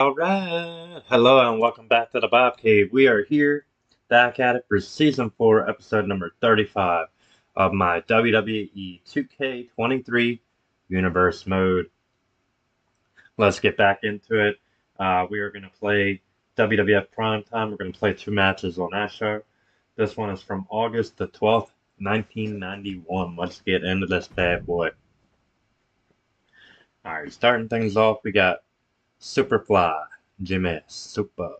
Alright, hello and welcome back to the Bob Cave. We are here back at it for Season 4, Episode number 35 of my WWE 2K23 Universe Mode. Let's get back into it. We are going to play WWF Primetime. We're going to play two matches on that show. This one is from August the 12th, 1991. Let's get into this bad boy. Alright, starting things off, we got Superfly, Jimmy Snuka.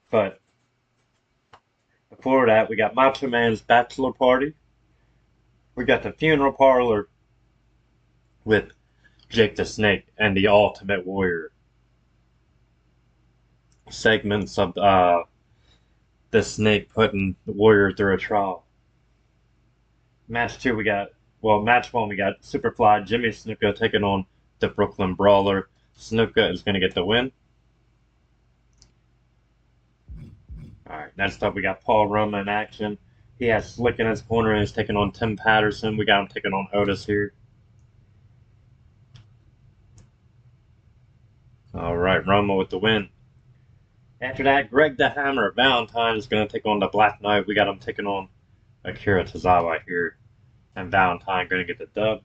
But before that, we got Macho Man's Bachelor Party. We got the Funeral Parlor with Jake the Snake and the Ultimate Warrior. Segments of the Snake putting the Warrior through a trial. Match 2, match 1, we got Superfly, Jimmy Snuka taking on the Brooklyn Brawler. Snuka is going to get the win. Alright, next up we got Paul Roma in action. He has Slick in his corner and he's taking on Tim Patterson. We got him taking on Otis here. Alright, Roma with the win. After that, Greg the Hammer Valentine is going to take on the Black Knight. We got him taking on Akira Tozawa here. And Valentine going to get the dub.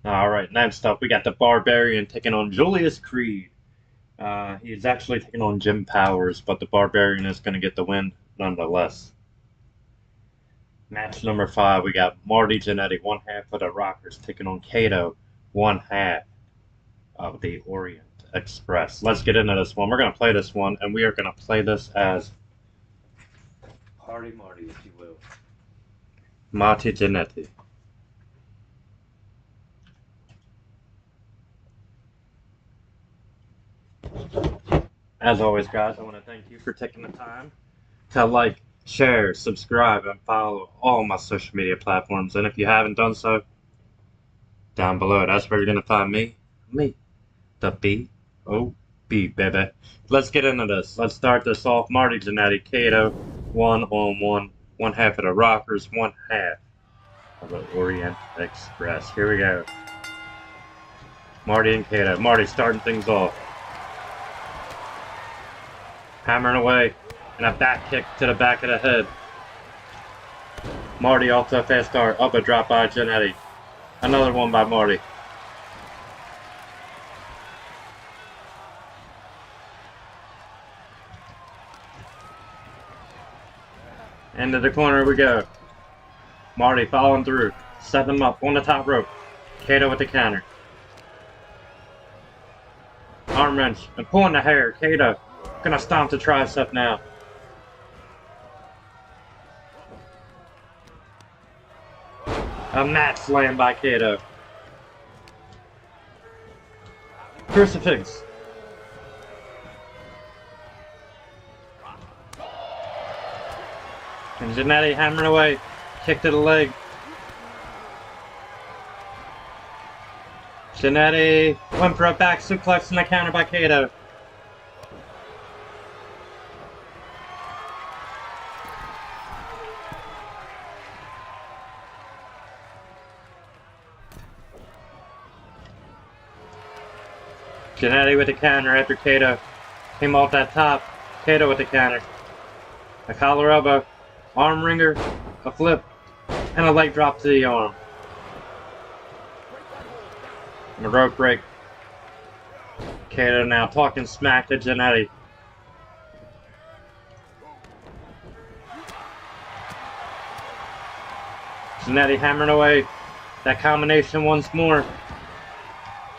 Alright, next up we got the Barbarian taking on Julius Creed. He's actually taking on Jim Powers, but the Barbarian is going to get the win nonetheless. Match number 5, we got Marty Jannetty, one half of the Rockers, taking on Kato, one half of the Orient Express. Let's get into this one. We're going to play this one, and we are going to play this as Party Marty, if you will. Marty Jannetty. As always, guys, I want to thank you for taking the time to like, share, subscribe, and follow all my social media platforms. And if you haven't done so, down below, that's where you're going to find me, the B.O.B., baby. Let's get into this. Let's start this off. Marty Jannetty, Kato, 1-on-1, one half of the Rockers, one half of the Orient Express. Here we go. Marty and Kato. Marty starting things off. Hammering away, and a back kick to the back of the head. Marty off to a fast start, up a drop by Jannetty. Another one by Marty. Into the corner we go. Marty following through, setting him up on the top rope. Kato with the counter. Arm wrench and pulling the hair. Kato gonna stomp the tricep now. A mat slam by Kato. Crucifix. And Jannetty hammering away. Kick to the leg. Jannetty went for a back suplex and a counter by Kato. Jannetty with the counter after Kato came off that top. Kato with the counter. A collar elbow, arm wringer, a flip, and a leg drop to the arm. And a rope break. Kato now talking smack to Jannetty. Jannetty hammering away. That combination once more.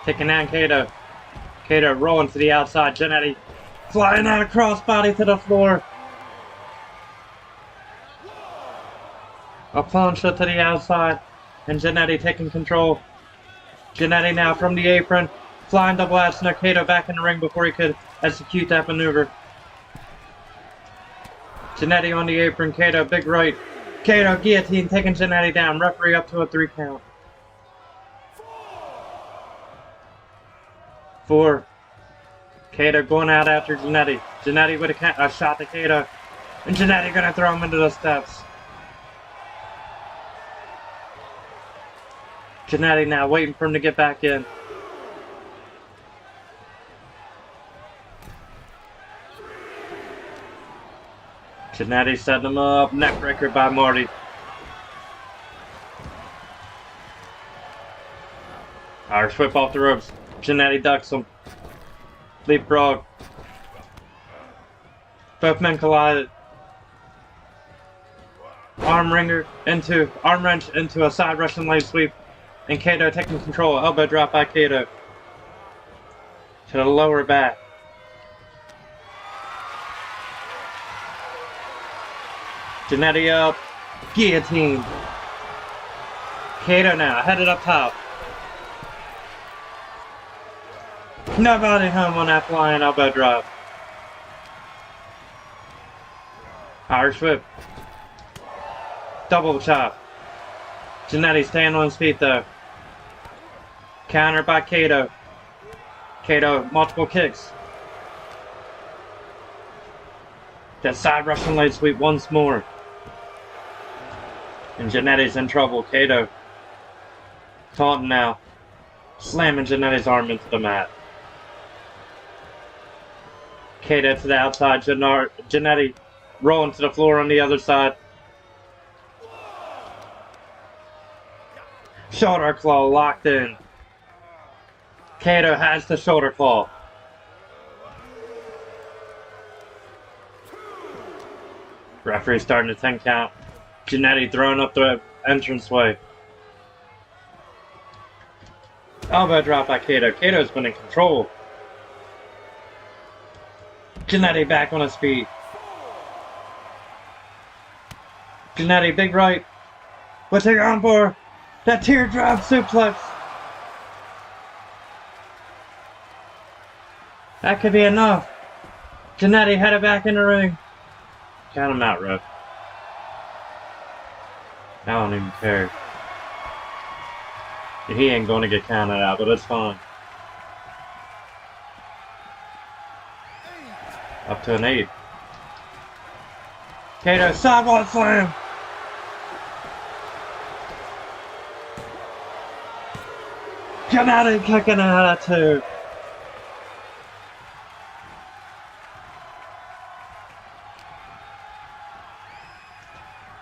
Taking down Kato. Kato rolling to the outside. Jannetty flying out a crossbody to the floor. A plancha to the outside. And Jannetty taking control. Jannetty now from the apron. Flying double axe. Kato back in the ring before he could execute that maneuver. Jannetty on the apron. Kato big right. Kato guillotine taking Jannetty down. Referee up to a 3 count. 4. Kato going out after Jannetty. Jannetty with a shot to Kato. And Jannetty gonna throw him into the steps. Jannetty now waiting for him to get back in. Jannetty setting him up. Neckbreaker by Marty. Irish whip off the ropes. Jannetty ducks him. Leapfrog. Both men collided. Arm wrench into a side Russian leg sweep. And Kato taking control. Elbow drop by Kato. To the lower back. Jannetty up. Guillotine. Kato now headed up top. Nobody home on that flying elbow drop. Irish whip. Double chop. Jannetty staying on his feet though. Counter by Kato. Kato, multiple kicks. That side Russian leg sweep once more. And Jannetty's in trouble. Kato taunting now. Slamming Jannetty's arm into the mat. Kato to the outside. Jannetty rolling to the floor on the other side. Shoulder claw locked in. Kato has the shoulder claw. Referee starting to 10 count. Jannetty throwing up the entranceway. Elbow drop by Kato. Kato's been in control. Jannetty back on his feet. Jannetty, big right. What's he on for? That teardrop suplex. That could be enough. Jannetty headed back in the ring. Count him out, ref. I don't even care. He ain't going to get counted out, but it's fine. Up to an 8. Kato, sidewalk slam. Jannetty kicking out of 2.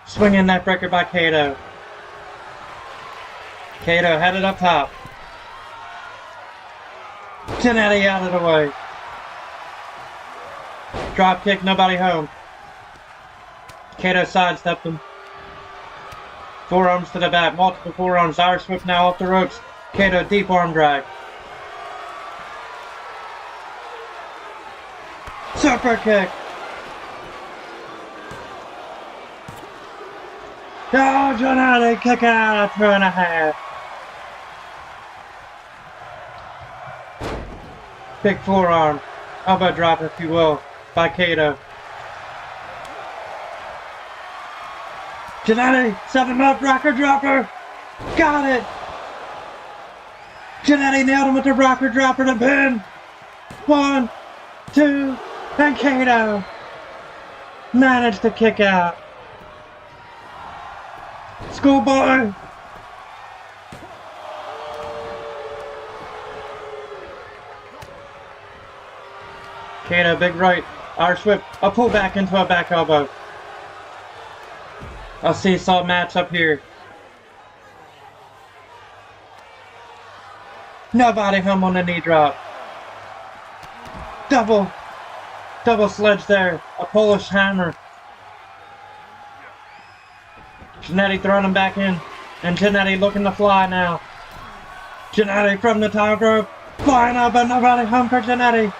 Swinging neckbreaker by Kato. Kato headed up top. Jannetty out of the way. Drop kick, nobody home. Kato sidestepped him. Forearms to the back, multiple forearms. Irish whip now off the ropes. Kato deep arm drag. Super kick. Oh, Jannetty kick out of 2.5. Big forearm. Elbow drop, if you will, by Kato. Jannetty, set him up, rocker dropper. Got it. Jannetty nailed him with the rocker dropper to pin. 1, 2, and Kato managed to kick out. Schoolboy. Kato, big right. Irish whip. A pull back into a back elbow. A seesaw match up here. Nobody home on the knee drop. Double sledge there. A Polish hammer. Jannetty throwing him back in. And Jannetty looking to fly now. Jannetty from the top rope. Flying up, but nobody home for Jannetty.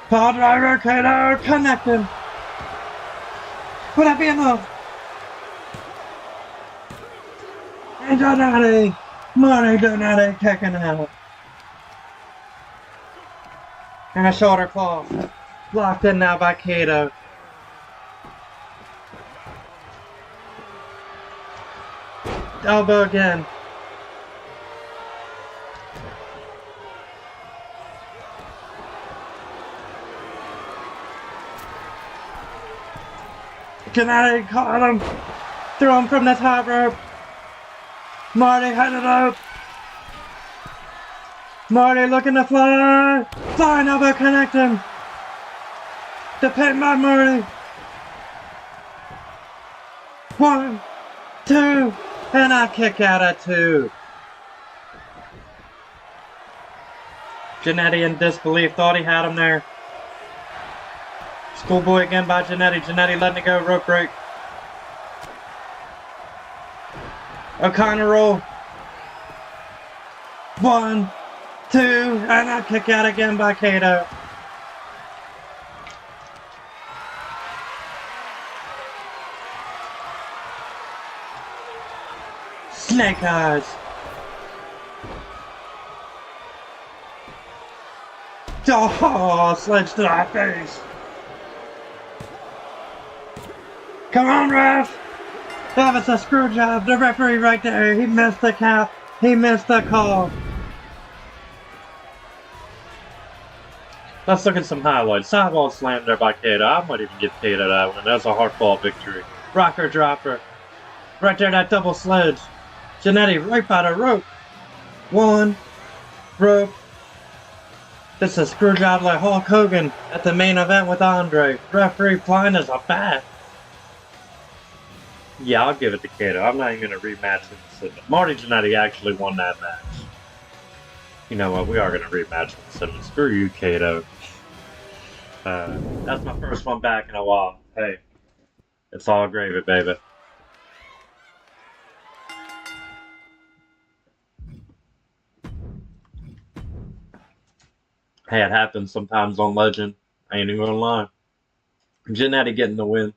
Power driver, Kato connecting. Would that be enough? And Jannetty, Marty Jannetty kicking out. And a shoulder claw. Locked in now by Kato. Elbow again. Gennady caught him. Threw him from the top rope. Marty headed up. Marty looking to fly. Flying elbow connect him. The pin by Marty. 1, 2, and a kick out at 2. Gennady in disbelief, thought he had him there. Schoolboy again by Gennady. Gennady letting it go, rope break. O'Connor roll. 1, 2, and a kick out again by Kato. Snake eyes. Oh, sledge to the face. Come on, ref. That was a screw job. The referee right there. He missed the count. He missed the call. Let's look at some highlights. Sidewall slam there by Kato. I might even give Kato that one. That's a hardball victory. Rocker dropper. Right there, that double sledge. Gennady right by the rope. 1, rope. This is a screw job like Hulk Hogan at the main event with Andre. Referee blind as a bat. Yeah, I'll give it to Kato. I'm not even going to rematch him. Marty Jannetty actually won that match. You know what? We are going to rematch him. Screw you, Kato. That's my first one back in a while. Hey, it's all gravy, baby. Hey, it happens sometimes on Legend. I ain't even gonna lie. Jannetty getting the win.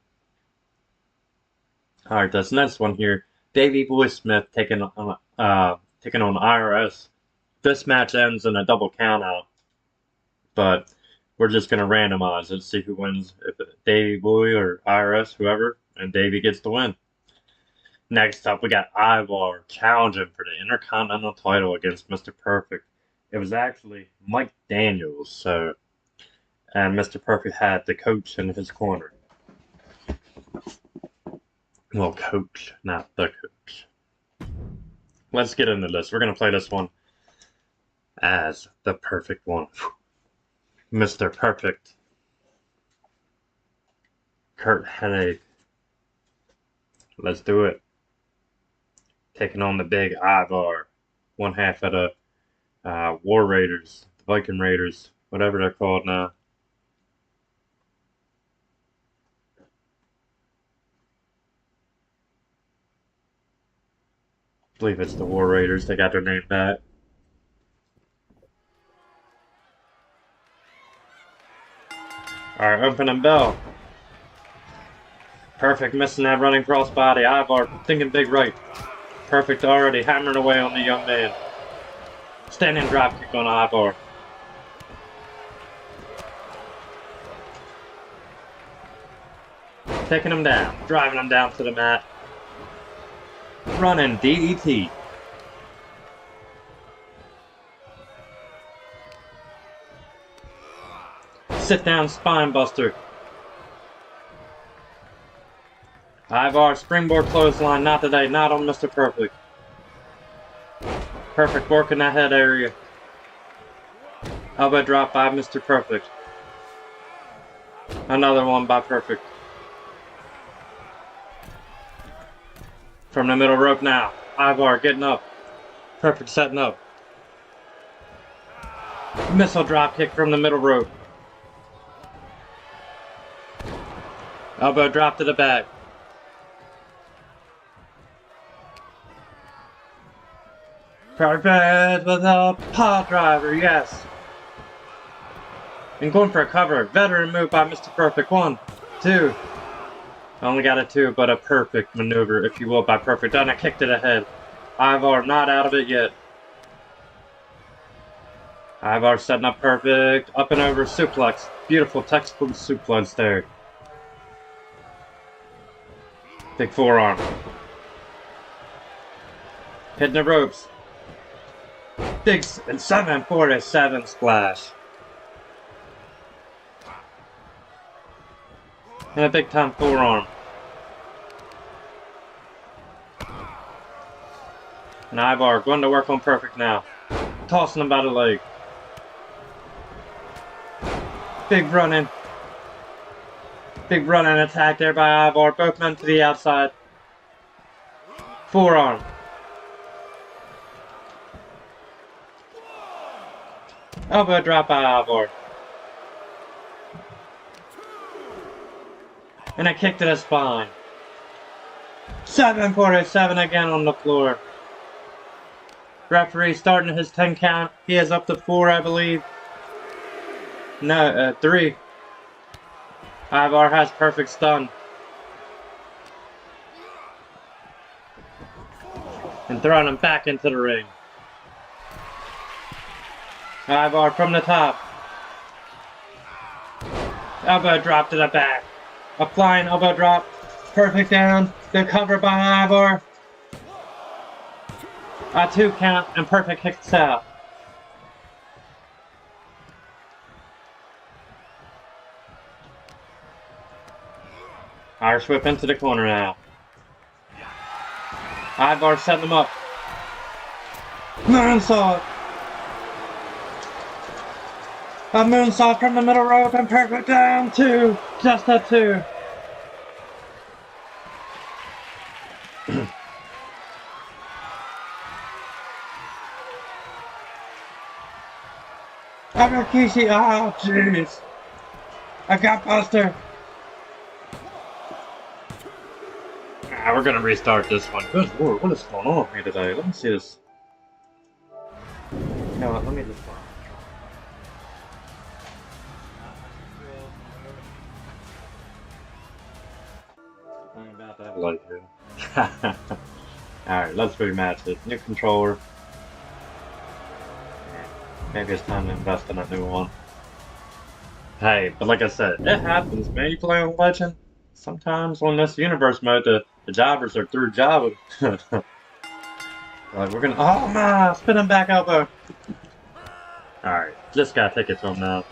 Alright, this next one here. Davey Boy Smith taking on IRS. This match ends in a double countout. But we're just gonna randomize it, see who wins. If Davey Boy or IRS, whoever, and Davey gets the win. Next up, we got Ivar challenging for the Intercontinental title against Mr. Perfect. It was actually Mike Daniels, so, and Mr. Perfect had the coach in his corner. Well, coach, not the coach. Let's get into this. We're going to play this one as the perfect one. Mr. Perfect. Curt Hennig. Let's do it. Taking on the big Ivar. One half of the War Raiders, the Viking Raiders, whatever they're called now. I believe it's the War Raiders. They got their name back. Alright, opening bell. Perfect missing that running crossbody. Ivar thinking big right. Perfect already hammering away on the young man. Standing dropkick on Ivar. Taking him down. Driving him down to the mat. Running DDT. Sit down spine buster. Ivar springboard clothesline. Not today. Not on Mr. Perfect. Perfect work in that head area. Elbow drop by Mr. Perfect. Another one by Perfect. From the middle rope now. Ivar getting up. Perfect setting up. Missile drop kick from the middle rope. Elbow drop to the back. Perfect with a paw driver, yes. And going for a cover. Veteran move by Mr. Perfect. 1, 2. Only got a 2, but a perfect maneuver, if you will, by Perfect. And a kick to the head. Ivar not out of it yet. Ivar setting up Perfect. Up and over suplex. Beautiful textbook suplex there. Big forearm. Hitting the ropes. Big 747 splash. And a big time forearm. And Ivar going to work on Perfect now. Tossing him by the leg. Big running attack there by Ivar. Both men to the outside. Forearm. Elbow drop by Ivar. And a kick to the spine. 747 again on the floor. Referee starting his 10 count. He is up to 4, I believe. No, 3. Ivar has Perfect stun. And throwing him back into the ring. Ivar from the top. Elbow drop to the back. A flying elbow drop. Perfect down. The cover by Ivar. A 2 count and Perfect kicks out. Irish whip into the corner now. Ivar setting him up. Moonsault. A moonsault from the middle rope and Perfect down 2. Just a 2. Kishi, oh jeez. A gut buster. We're gonna restart this one. Good lord, what is going on with me today? Let me see this. You know what, let me just I'm about to have a light here. Alright, let's rematch it. New controller. Maybe it's time to invest in a new one. Hey, but like I said, it happens, man. You play on Legend. Sometimes on this universe mode, the jobbers are through jobbing. Like, we're gonna. Oh man, spinning back elbow. Alright, just gotta take it to him now.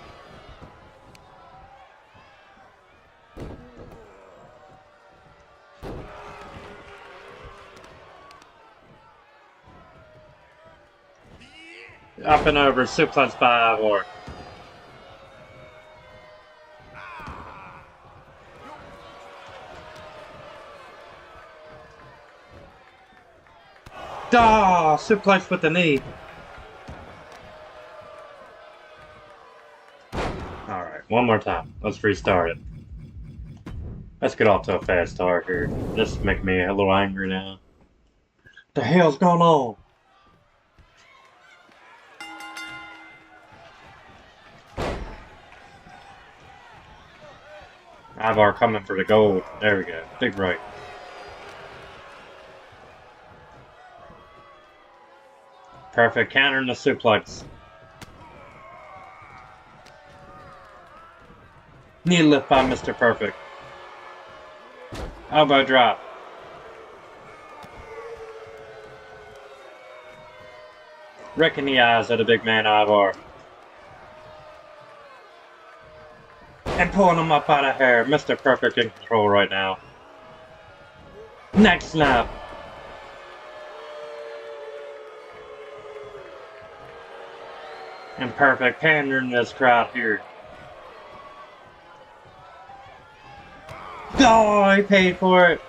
Up and over, suplex by Ivar. Oh, suplex with the knee. Alright, one more time. Let's restart it. Let's get off to a fast start here. This is making me a little angry now. The hell's going on? Ivar coming for the gold. There we go. Big right. Perfect. Countering the suplex. Knee lift by Mr. Perfect. Elbow drop. Wrecking the eyes of the big man Ivar. And pulling him up out of hair. Mr. Perfect in control right now. Neck snap. And Perfect pandering this crowd here. Oh, he paid for it.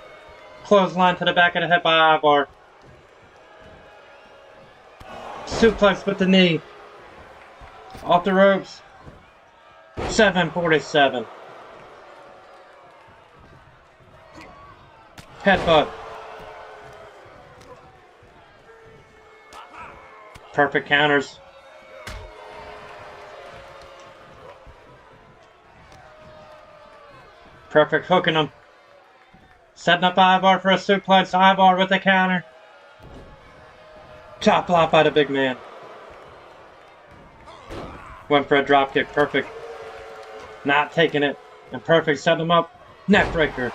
Clothesline to the back of the head by Ivar. Suplex with the knee. Off the ropes. 747. Headbutt. Perfect counters. Perfect hooking him. Setting up Ivar for a suplex. Ivar with a counter. Chop block by the big man. Went for a dropkick. Perfect. Not taking it. And Perfect set him up. Neckbreaker.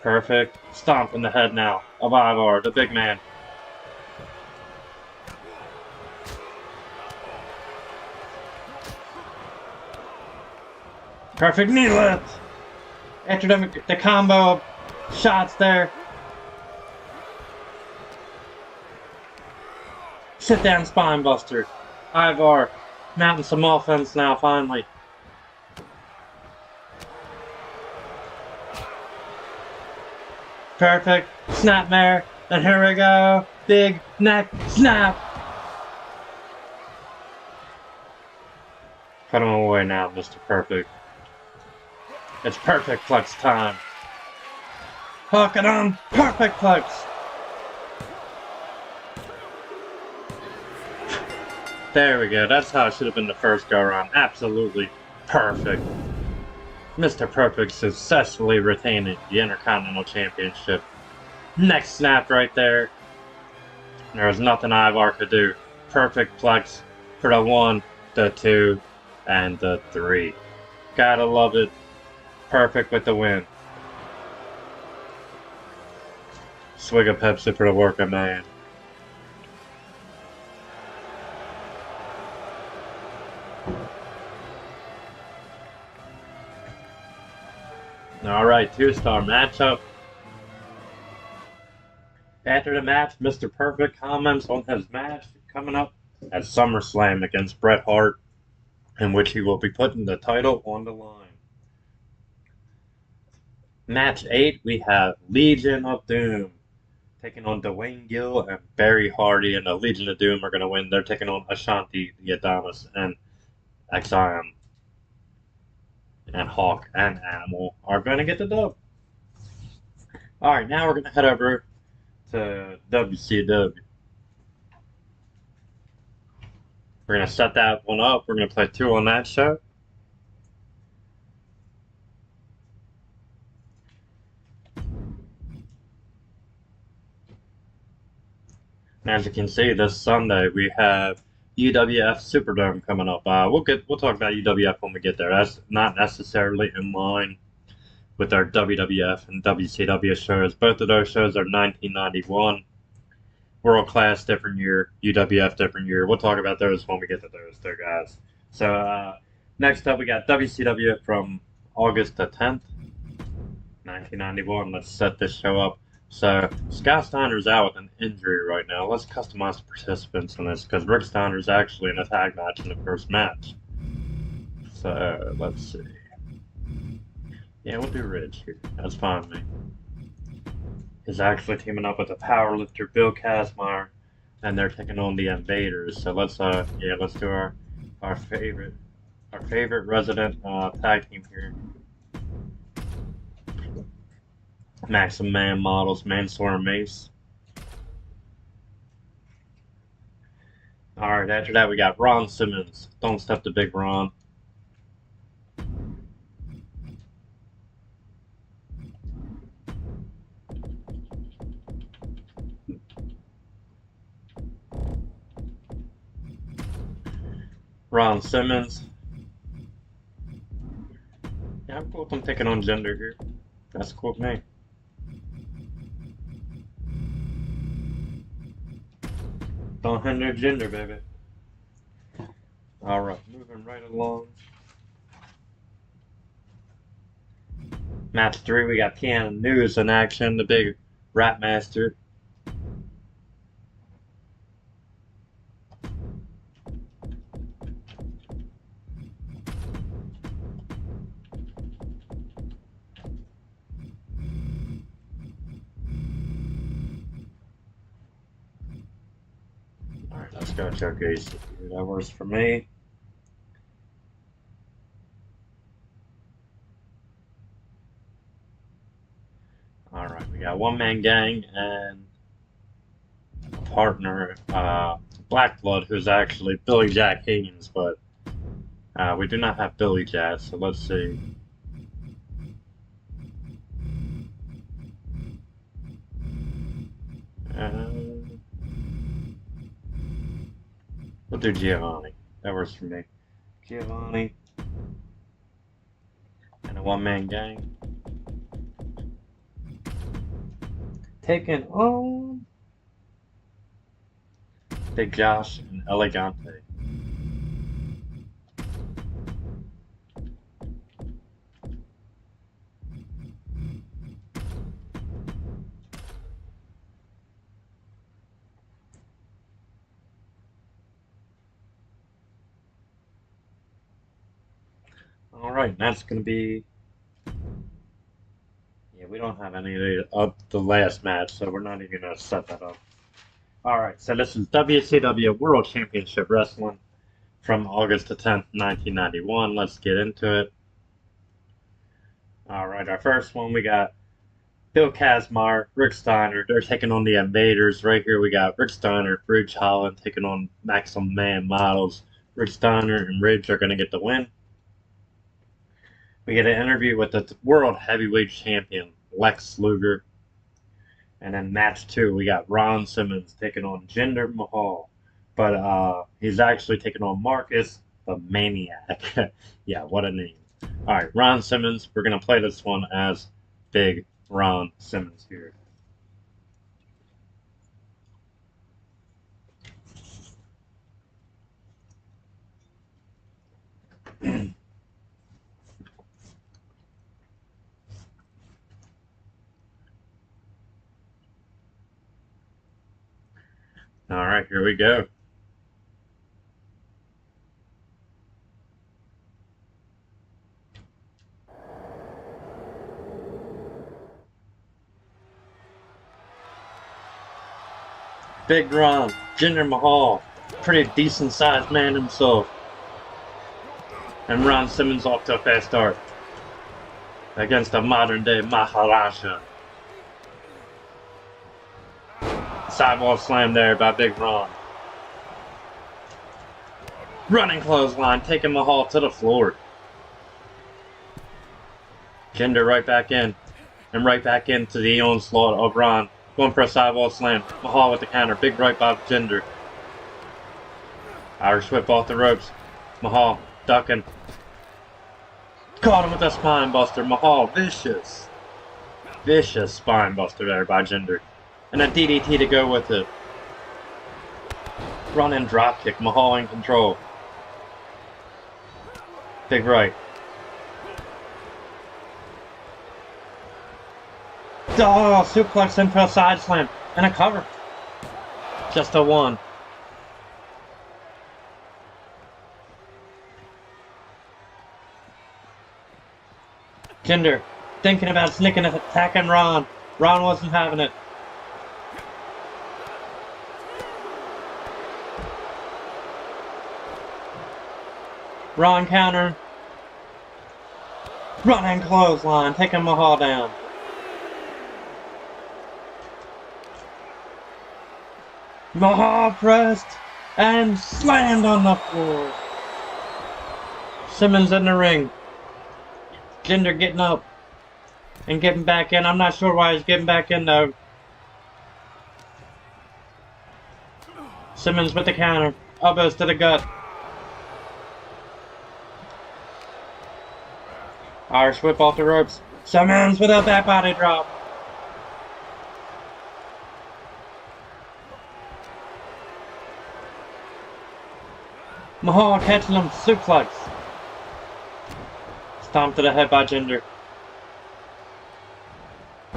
Perfect. Stomp in the head now of Ivar, the big man. Perfect knee lift. After the combo of shots there. Sit down, Spinebuster. Ivar mounting some offense now, finally. Perfect. Snapmare. And here we go. Big neck snap. Put him away now, Mr. Perfect. It's Perfect Plex time. Hook it on. Perfect Plex. There we go. That's how it should have been the first go around. Absolutely perfect. Mr. Perfect successfully retaining the Intercontinental Championship. Next snap right there. There was nothing Ivar could do. Perfect Plex for the 1, the 2, and the 3. Gotta love it. Perfect with the win. Swig of Pepsi for the working man. Alright, 2-star matchup. After the match, Mr. Perfect comments on his match coming up at SummerSlam against Bret Hart, in which he will be putting the title on the line. Match 8, we have Legion of Doom taking on Dwayne Gill and Barry Hardy, and the Legion of Doom are going to win. They're taking on Ashanti, the Adonis, and Axiom. And Hawk and Animal are going to get the dub. Alright, now we're going to head over to WCW. We're going to set that one up. We're going to play 2 on that show. And as you can see, this Sunday we have UWF Superdome coming up. We'll talk about UWF when we get there. That's not necessarily in line with our WWF and WCW shows. Both of those shows are 1991. World Class, different year. UWF, different year. We'll talk about those when we get to those there, guys. So, next up, we got WCW from August the 10th, 1991. Let's set this show up. So, Scott Steiner's out with an injury right now. Let's customize the participants in this, because Rick Steiner's actually in a tag match in the first match. So, let's see. Yeah, we'll do Ridge here. That's fine with me. He's actually teaming up with the powerlifter Bill Kazmaier, and they're taking on the Invaders. So let's do our favorite resident tag team here. Maxim Man Models, Mansoor and Mace. Alright, after that we got Ron Simmons. Don't Step to Big Ron. Ron Simmons. Yeah, I'm cool with them taking on Gender here. That's cool with me. Don't hinder Gender, baby. Alright, moving right along. Match 3, we got Keanu News in action, the big rap master. Alright, let's go check Ace. That works for me. Alright, we got One Man Gang and a partner, Black Blood, who's actually Billy Jack Higgins, but we do not have Billy Jack, so let's see. We'll do Giovanni. That works for me. Giovanni and a one-man gang. Taking on Big Josh and Elegante. Alright, that's going to be... Yeah, we don't have any of the last match, so we're not even going to set that up. Alright, so this is WCW World Championship Wrestling from August the 10th, 1991. Let's get into it. Alright, our first one, we got Bill Kazmaier, Rick Steiner. They're taking on the Invaders. Right here we got Rick Steiner, Ridge Holland taking on Maximum Man Models. Rick Steiner and Ridge are going to get the win. We get an interview with the World Heavyweight Champion, Lex Luger. And then match 2, we got Ron Simmons taking on Jinder Mahal. But he's actually taking on Marcus the Maniac. Yeah, what a name. Alright, Ron Simmons. We're going to play this one as Big Ron Simmons here. Alright, here we go. Big Ron, Jinder Mahal, pretty decent sized man himself. And Ron Simmons off to a fast start against the modern day Maharaja. Sidewall slam there by Big Ron. Running clothesline, taking Mahal to the floor. Jinder right back in. And right back into the onslaught of Ron. Going for a sidewall slam. Mahal with the counter. Big right by Jinder. Irish whip off the ropes. Mahal ducking. Caught him with a spine buster. Mahal vicious. Vicious spine buster there by Jinder. And a DDT to go with it. Running drop kick. Mahal in control. Big right. Oh, suplex into a side slam. And a cover. Just a 1. Jinder thinking about sneaking and attacking Ron. Ron wasn't having it. Ron counter. Running clothesline, taking Mahal down. Mahal pressed and slammed on the floor. Simmons in the ring. Jinder getting up and getting back in. I'm not sure why he's getting back in though. Simmons with the counter. Elbows to the gut. Irish whip off the ropes. Simmons with a back body drop. Mahal catching him, suplex. Stomp to the head by Jinder.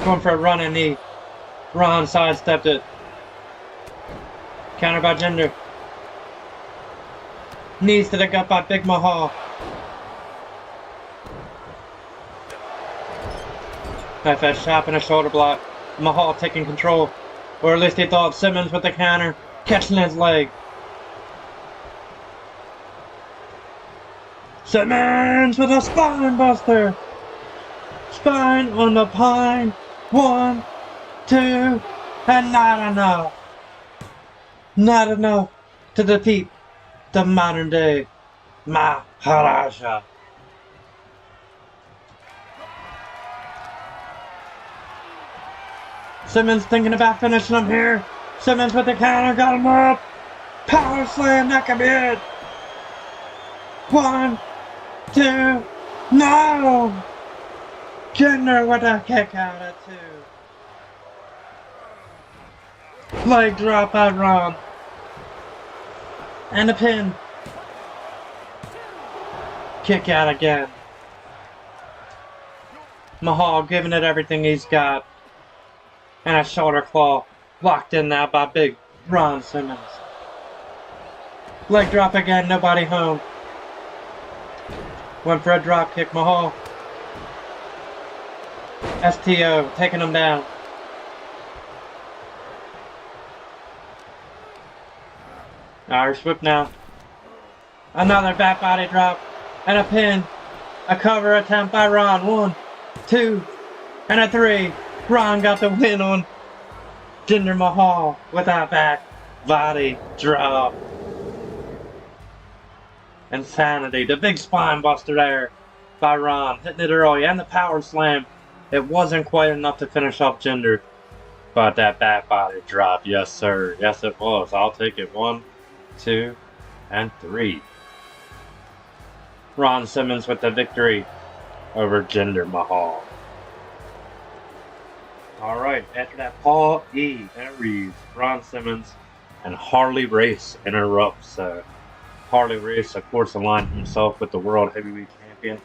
Going for a running knee. Ron sidestepped it. Counter by Jinder. Knees to the gut by Big Mahal. FS chop and a shoulder block. Mahal taking control. Or at least he thought. Simmons with the counter. Catching his leg. Simmons with a spine buster. Spine on the pine. 1, 2, and not enough. Not enough to defeat the modern day Maharaja. Simmons thinking about finishing him here. Simmons with the counter, got him up. Power slam, that could be it. 1, 2, no! Jinder with a kick out at 2. Leg drop by Ron. And a pin. Kick out again. Mahal giving it everything he's got. And a shoulder claw. Locked in now by Big Ron Simmons. Leg drop again, nobody home. Went for a drop kick, Mahal. STO, taking him down. Irish whip now. Another back body drop. And a pin. A cover attempt by Ron. 1, 2, and a 3. Ron got the win on Jinder Mahal with that back body drop. Insanity. The big spine buster there by Ron. Hitting it early. And the power slam. It wasn't quite enough to finish off Jinder. But that back body drop. Yes, sir. Yes, it was. I'll take it. 1, 2, and 3. Ron Simmons with the victory over Jinder Mahal. Alright, after that, Paul E. interviews Ron Simmons and Harley Race interrupts. Harley Race, of course, aligned himself with the World Heavyweight Champion.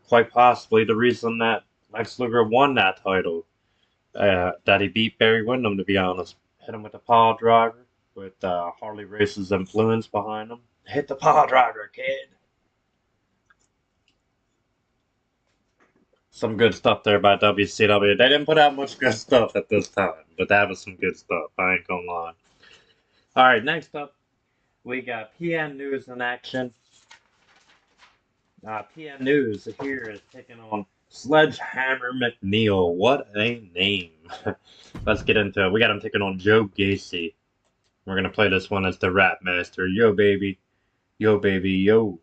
Quite possibly the reason that Lex Luger won that title. That he beat Barry Windham, to be honest. Hit him with the pile driver with Harley Race's influence behind him. Hit the pile driver, kid. Some good stuff there by WCW. They didn't put out much good stuff at this time, but that was some good stuff. I ain't gonna lie. Alright, next up, we got PN News in action. PN News here is taking on Sledgehammer McNeil. What a name. Let's get into it. We got him taking on Joe Gacy. We're going to play this one as the Rap Master. Yo, baby. Yo, baby. Yo.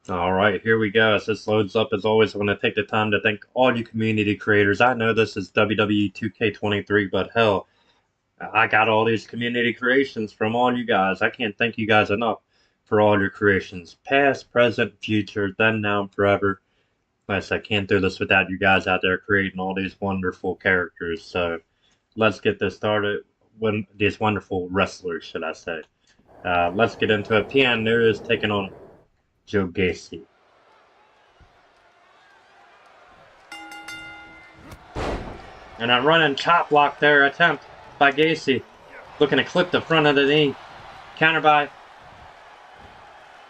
Alright, here we go. As this loads up, as always, I'm going to take the time to thank all you community creators. I know this is WWE 2K23, but hell, I got all these community creations from all you guys. I can't thank you guys enough for all your creations. Past, present, future, then, now, and forever. Yes, I can't do this without you guys out there creating all these wonderful characters. So, let's get this started. These wonderful wrestlers, should I say. Let's get into it. PN News taking on Joe Gacy. And a running chop block there attempt by Gacy. Looking to clip the front of the knee. Counter by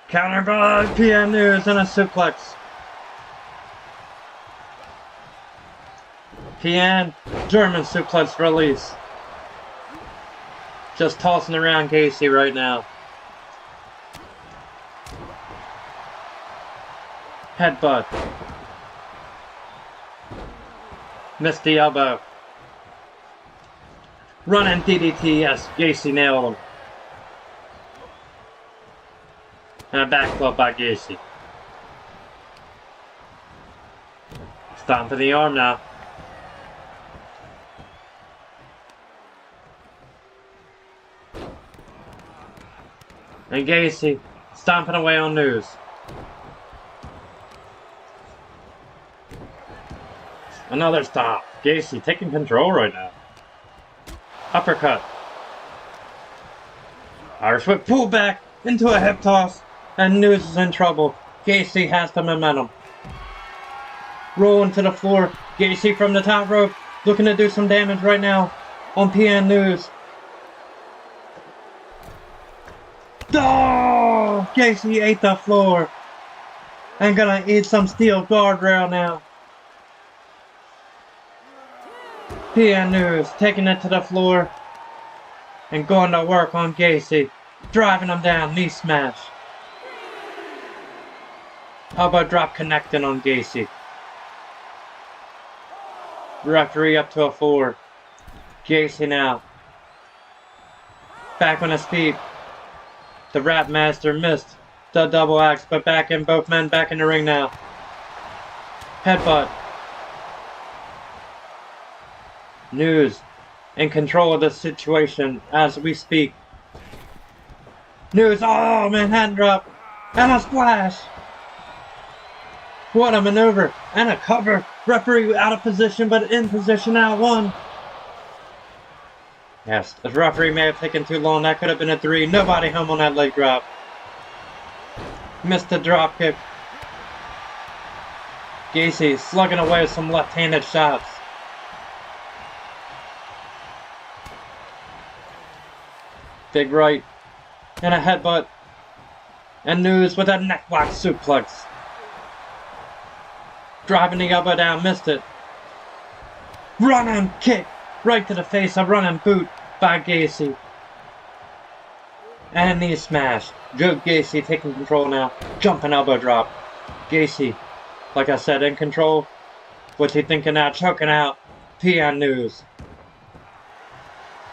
PN News and a suplex. PN, German suplex release. Just tossing around Gacy right now. Headbutt. Missed the elbow. Running DDT, yes, Gacy nailed him. And a back club by Gacy. Stomping the arm now. And Gacy stomping away on News. Another stomp. Gacy taking control right now. Uppercut. Irish whip pull back into a hip toss. And News is in trouble. Gacy has the momentum. Rolling to the floor. Gacy from the top rope. Looking to do some damage right now on PN News. Oh! Gacy ate the floor. And gonna eat some steel guardrail now. PN News taking it to the floor and going to work on Gacy, driving him down, knee smash. Elbow drop connecting on Gacy. Referee up to a 4. Gacy now. Back on his feet. The Rap Master missed the double axe, but both men back in the ring now. Headbutt. News in control of the situation as we speak. News, oh, Manhattan drop and a splash. What a maneuver and a cover. Referee out of position, but in position now. 1. Yes, the referee may have taken too long. That could have been a 3. Nobody home on that leg drop. Missed the drop kick. Gacy slugging away with some left-handed shots. Big right. And a headbutt. And News with a necklock suplex. Driving the elbow down, missed it. Running kick. Right to the face, a running boot by Gacy. And a knee smash. Joe Gacy taking control now. Jumping elbow drop. Gacy, like I said, in control. What's he thinking now? Choking out PN News.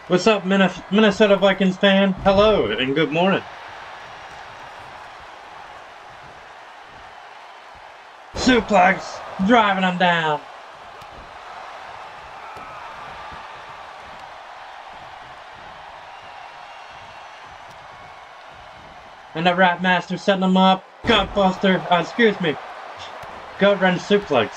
What's up, Minnesota Vikings fan? Hello and good morning. Suplex, driving him down. And the Rat Master setting him up. Gutbuster, excuse me. Gut run suplex.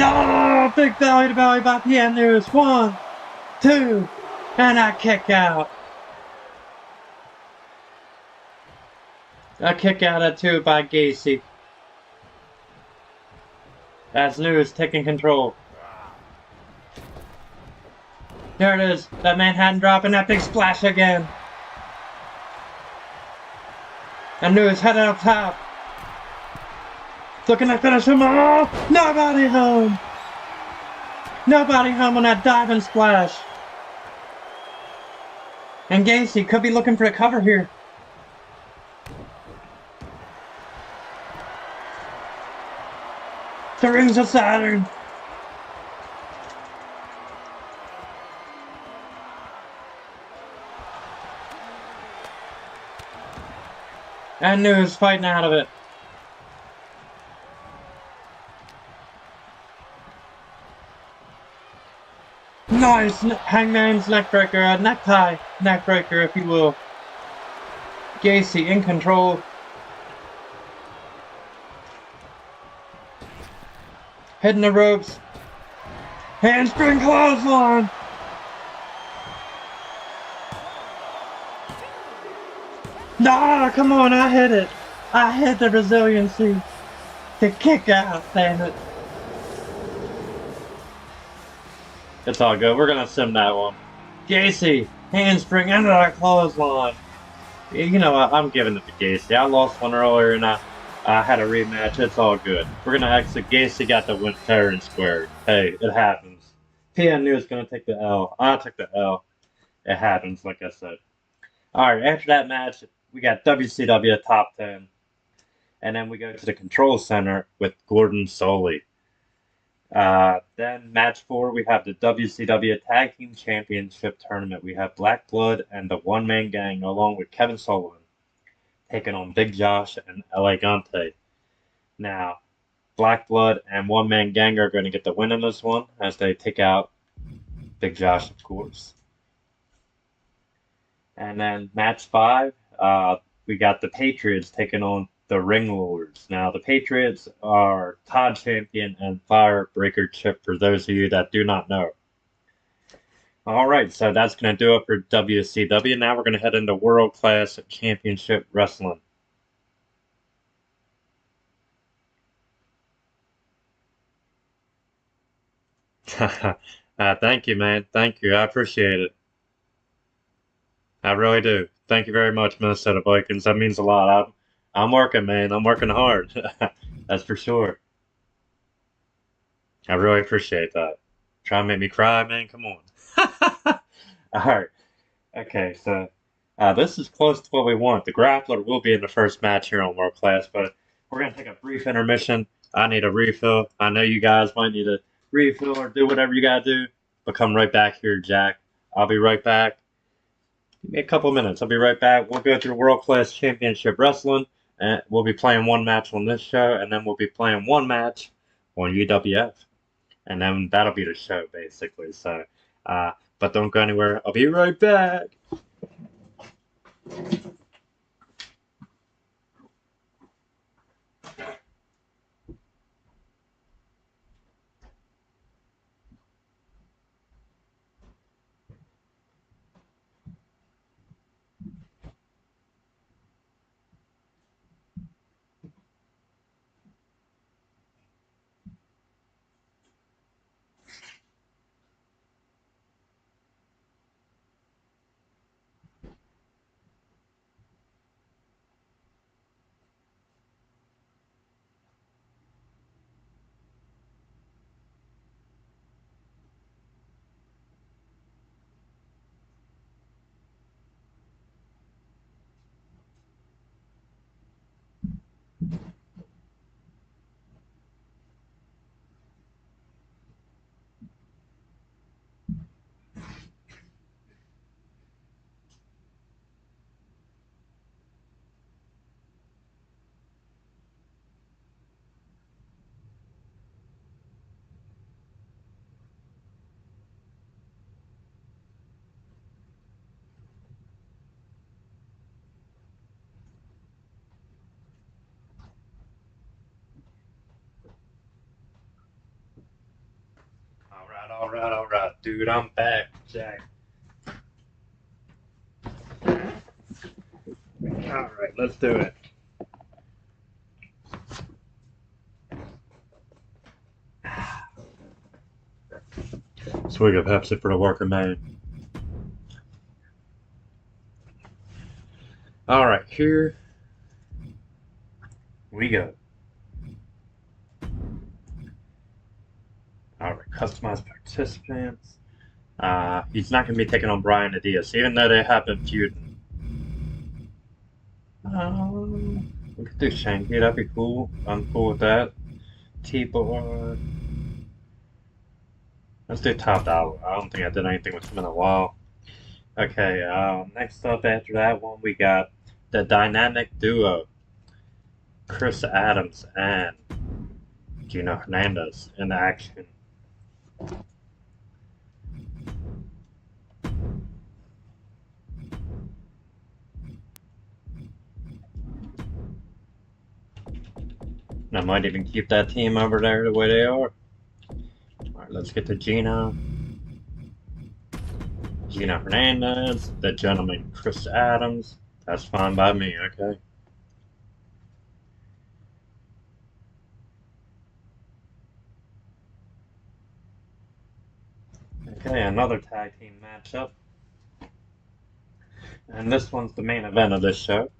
Oh, big belly to belly by PN News. 1, 2, and a kick out. A kick out at 2 by Gacy. As News taking control. There it is. That Manhattan drop and that big splash again. And News headed up top. Looking to finish him off. Nobody home. Nobody home on that diving splash. And Gacy could be looking for a cover here. The Rings of Saturn. And News fighting out of it. Nice Hangman's neckbreaker, necktie neckbreaker, if you will. Gacy in control. Hitting the ropes. Handspring clothesline. Nah, come on, I hit it. I hit the resiliency. The kick out, damn it. It's all good. We're going to sim that one. Gacy, handspring into that clothesline. You know what? I'm giving it to Gacy. I lost one earlier and I had a rematch. It's all good. We're going to exit. Gacy got the win fair and square. Hey, it happens. PN News going to take the L. I took the L. It happens, like I said. Alright, after that match, we got WCW Top 10. And then we go to the Control Center with Gordon Solie. Then match 4, we have the WCW Tag Team Championship Tournament. We have Black Blood and the One Man Gang along with Kevin Sullivan taking on Big Josh and El Gigante. Now, Black Blood and One Man Gang are going to get the win in this one as they take out Big Josh, of course. And then match 5, we got the Patriots taking on the Ring Lords. Now, the Patriots are Todd Champion and Firebreaker Chip, for those of you that do not know. Alright, so that's going to do it for WCW. Now we're going to head into World Class Championship Wrestling. Thank you, man. Thank you. I appreciate it. I really do. Thank you very much, Minnesota Vikings. That means a lot. I'm working, man. I'm working hard. That's for sure. I really appreciate that. Try to make me cry, man. Come on. All right. Okay, so this is close to what we want. The Grappler will be in the first match here on World Class, but we're going to take a brief intermission. I need a refill. I know you guys might need a refill or do whatever you got to do, but come right back here, Jack. I'll be right back. Give me a couple minutes. I'll be right back. We'll go through World Class Championship Wrestling, and we'll be playing one match on this show, and then we'll be playing one match on UWF. And then that'll be the show, basically. So, but don't go anywhere. I'll be right back. up, dude? I'm back, Jack. Alright, let's do it. Swig of Pepsi for the worker man. Alright, here we go. Alright, customized participants. He's not going to be taking on Brian Adias, even though they have been feuding. We could do Shanky, that'd be cool. I'm cool with that. T-Bar. Let's do Top Dollar. I don't think I did anything with him in a while. Okay, next up after that one, we got the dynamic duo, Chris Adams and Gino Hernandez in action. I might even keep that team over there the way they are. Alright, let's get to Gino. Gino Hernandez, the gentleman Chris Adams. That's fine by me, okay? Okay, another tag team matchup. And this one's the main event of this show.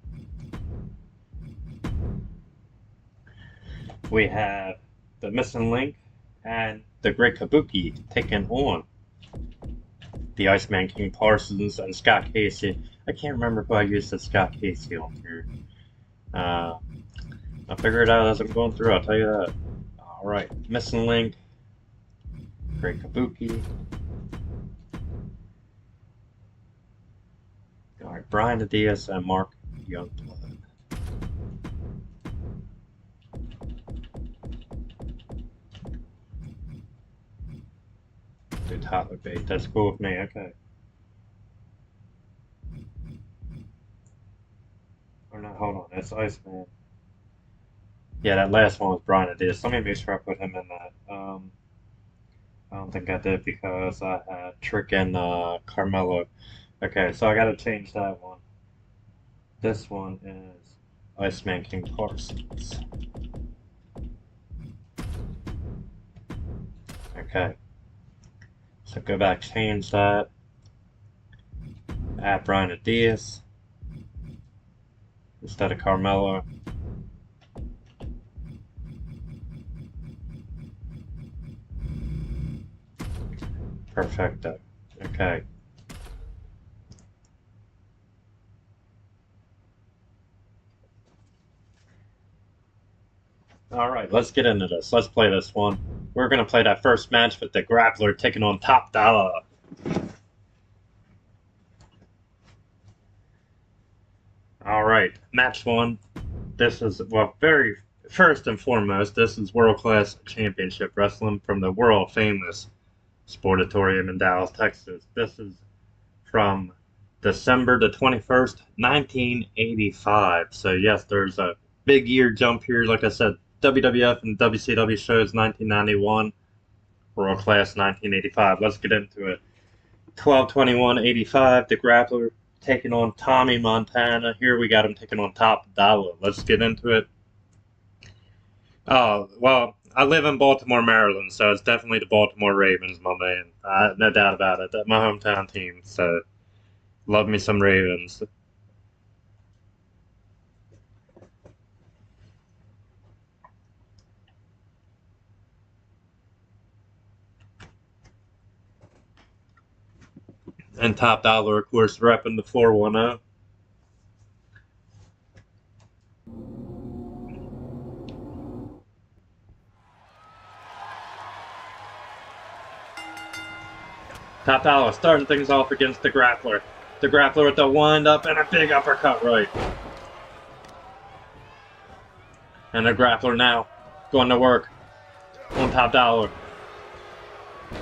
We have the Missing Link and the Great Kabuki taking on the Iceman King Parsons and Scott Casey. I can't remember who I used as Scott Casey on here. I'll figure it out as I'm going through, I'll tell you that. Alright, Missing Link, Great Kabuki. Alright, Brian Adias and Mark Youngblood. Do Tyler Bate, that's cool with me, okay. Or no, hold on, that's Iceman. Yeah, that last one was Brian Adias. Let me make sure I put him in that. I don't think I did because I had Trick and Carmelo. Okay, so I gotta change that one. This one is Iceman King Parsons. Okay. So go back, change that. Add Brian Adias instead of Carmelo. Perfecto. Okay. Alright, let's get into this. Let's play this one. We're going to play that first match with the Grappler taking on Top Dollar. Alright, match one. This is, well, very first and foremost, this is World Class Championship Wrestling from the world famous Sportatorium in Dallas, Texas. This is from December the 21st, 1985. So yes, there's a big year jump here. Like I said, WWF and WCW shows 1991, World Class 1985. Let's get into it. 12/21/85, the Grappler taking on Tommy Montana. Here we got him taking on Top Dollar. Let's get into it. Oh, well, I live in Baltimore, Maryland, so it's definitely the Baltimore Ravens, my man. No doubt about it. That's my hometown team, so love me some Ravens. And Top Dollar, of course, repping the 410. Top Dollar starting things off against the Grappler. The Grappler with the wind up and a big uppercut right. And the Grappler now going to work on Top Dollar.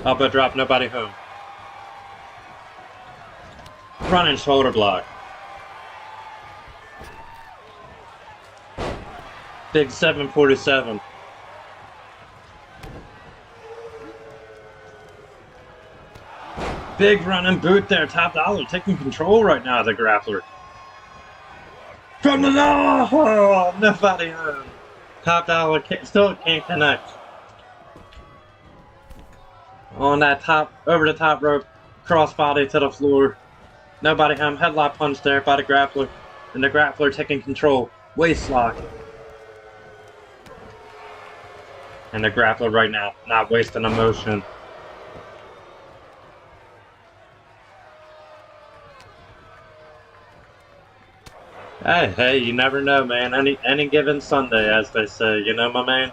Up a drop, nobody home. Running shoulder block. Big 747. Big running boot there. Top Dollar taking control right now of the grappler. From the oh, nobody home. Top Dollar still can't connect. On that top, over the top rope, crossbody to the floor. Nobody home. Headlock punch there by the grappler. And the grappler taking control. Waist lock. And the grappler right now, not wasting emotion. Hey, you never know, man. Any given Sunday, as they say. You know, my man?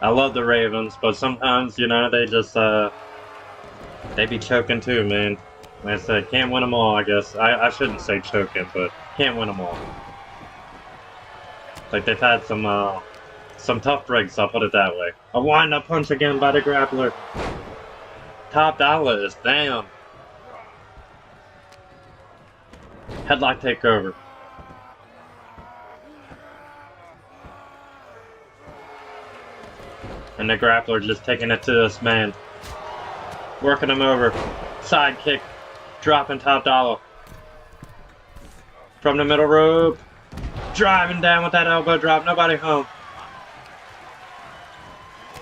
I love the Ravens, but sometimes, you know, they just, they be choking too, man. Like I said, can't win them all, I guess. I shouldn't say choking, but can't win them all. Like, they've had some tough breaks, I'll put it that way. A wind-up punch again by the grappler. Top Dollar is down. Headlock takeover. And the grappler just taking it to this man. Working him over. Side kick. Dropping Top Dollar. From the middle rope. Driving down with that elbow drop. Nobody home.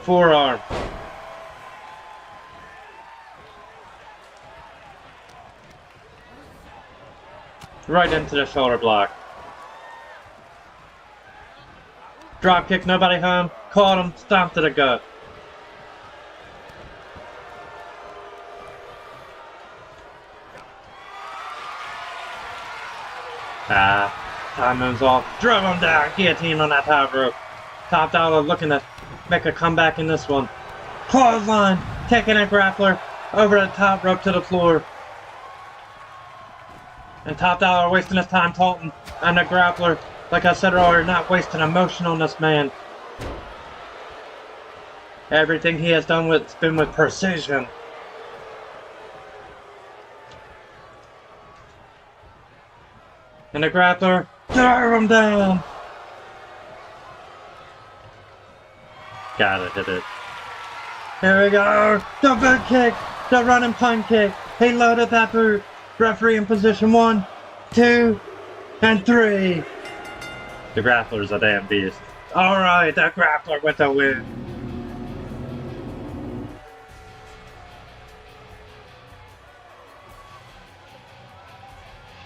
Forearm. Right into the shoulder block. Drop kick, nobody home. Caught him, stomped to the gut. Time moves off. Drove him down. Guillotine on that top rope. Top Dollar looking to make a comeback in this one. Clothesline. Taking a grappler over the top rope to the floor. And Top Dollar wasting his time taunting. And the grappler, like I said earlier, not wasting emotion on this man. Everything he has done has been with precision. And the grappler, drive him down. Gotta hit it. Here we go. The boot kick. The running punt kick. He loaded that boot. Referee in position 1, 2, and 3. The grappler's a damn beast. Alright, that grappler with the win.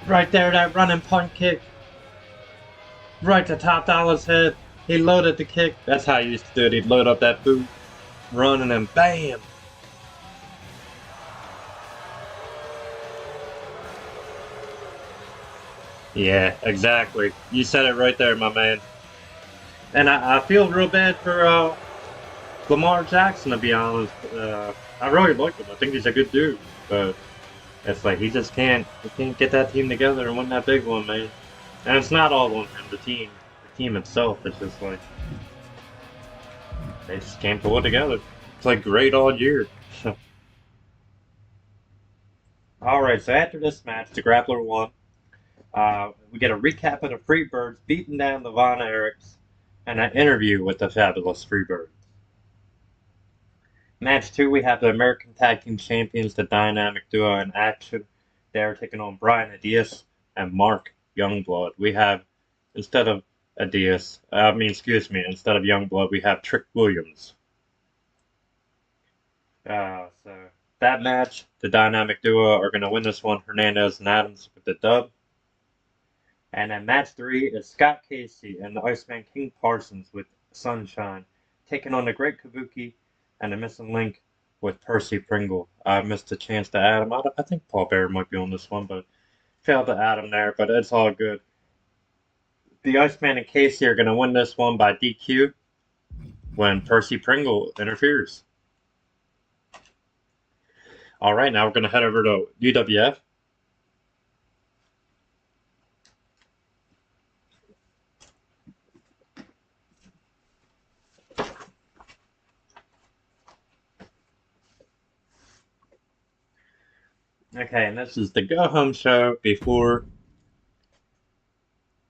Right there, that running punt kick. Right to Top Dollar's head. He loaded the kick. That's how he used to do it. He'd load up that boot, run, and then bam! Yeah, exactly. You said it right there, my man. And I feel real bad for Lamar Jackson, to be honest. I really like him. I think he's a good dude. But it's like he just can't get that team together and win that big one, man. And it's not all on him, the team itself. It's just like they just can't pull it together. It's like great all year. Alright, so after this match, the grappler won. We get a recap of the Freebirds beating down the Von Erichs and an interview with the fabulous Freebirds. Match 2, we have the American Tag Team Champions, the Dynamic Duo in action. They are taking on Brian Adias and Mark Youngblood. We have, instead of Youngblood, we have Trick Williams. So that match, the Dynamic Duo are going to win this one. Hernandez and Adams with the dub. And then match 3 is Scott Casey and the Iceman King Parsons with Sunshine, taking on the Great Kabuki and the Missing Link with Percy Pringle. I missed a chance to add him. I think Paul Bearer might be on this one, but failed to add him there, but it's all good. The Iceman and Casey are going to win this one by DQ when Percy Pringle interferes. Alright, now we're going to head over to UWF. Okay, and this is the go-home show before...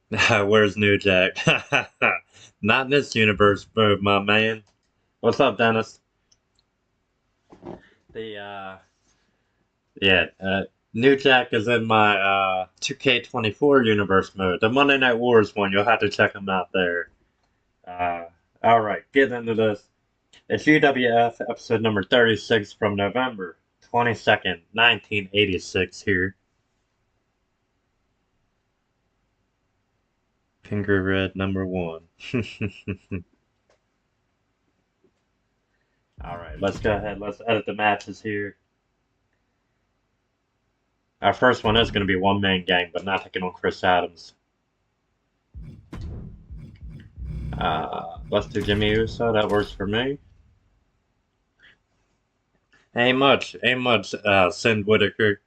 Where's New Jack? Not in this universe, bro, my man. What's up, Dennis? Yeah, New Jack is in my 2K24 universe mode. The Monday Night Wars one, you'll have to check him out there. Uh, all right, get into this. It's UWF episode number 36 from November 22nd, 1986 here. Finger red number one. All right, let's go ahead. Let's edit the matches here. Our first one is going to be one man gang, but not taking on Chris Adams. Let's do Jimmy Uso. That works for me. Ain't much, Sin Whitaker.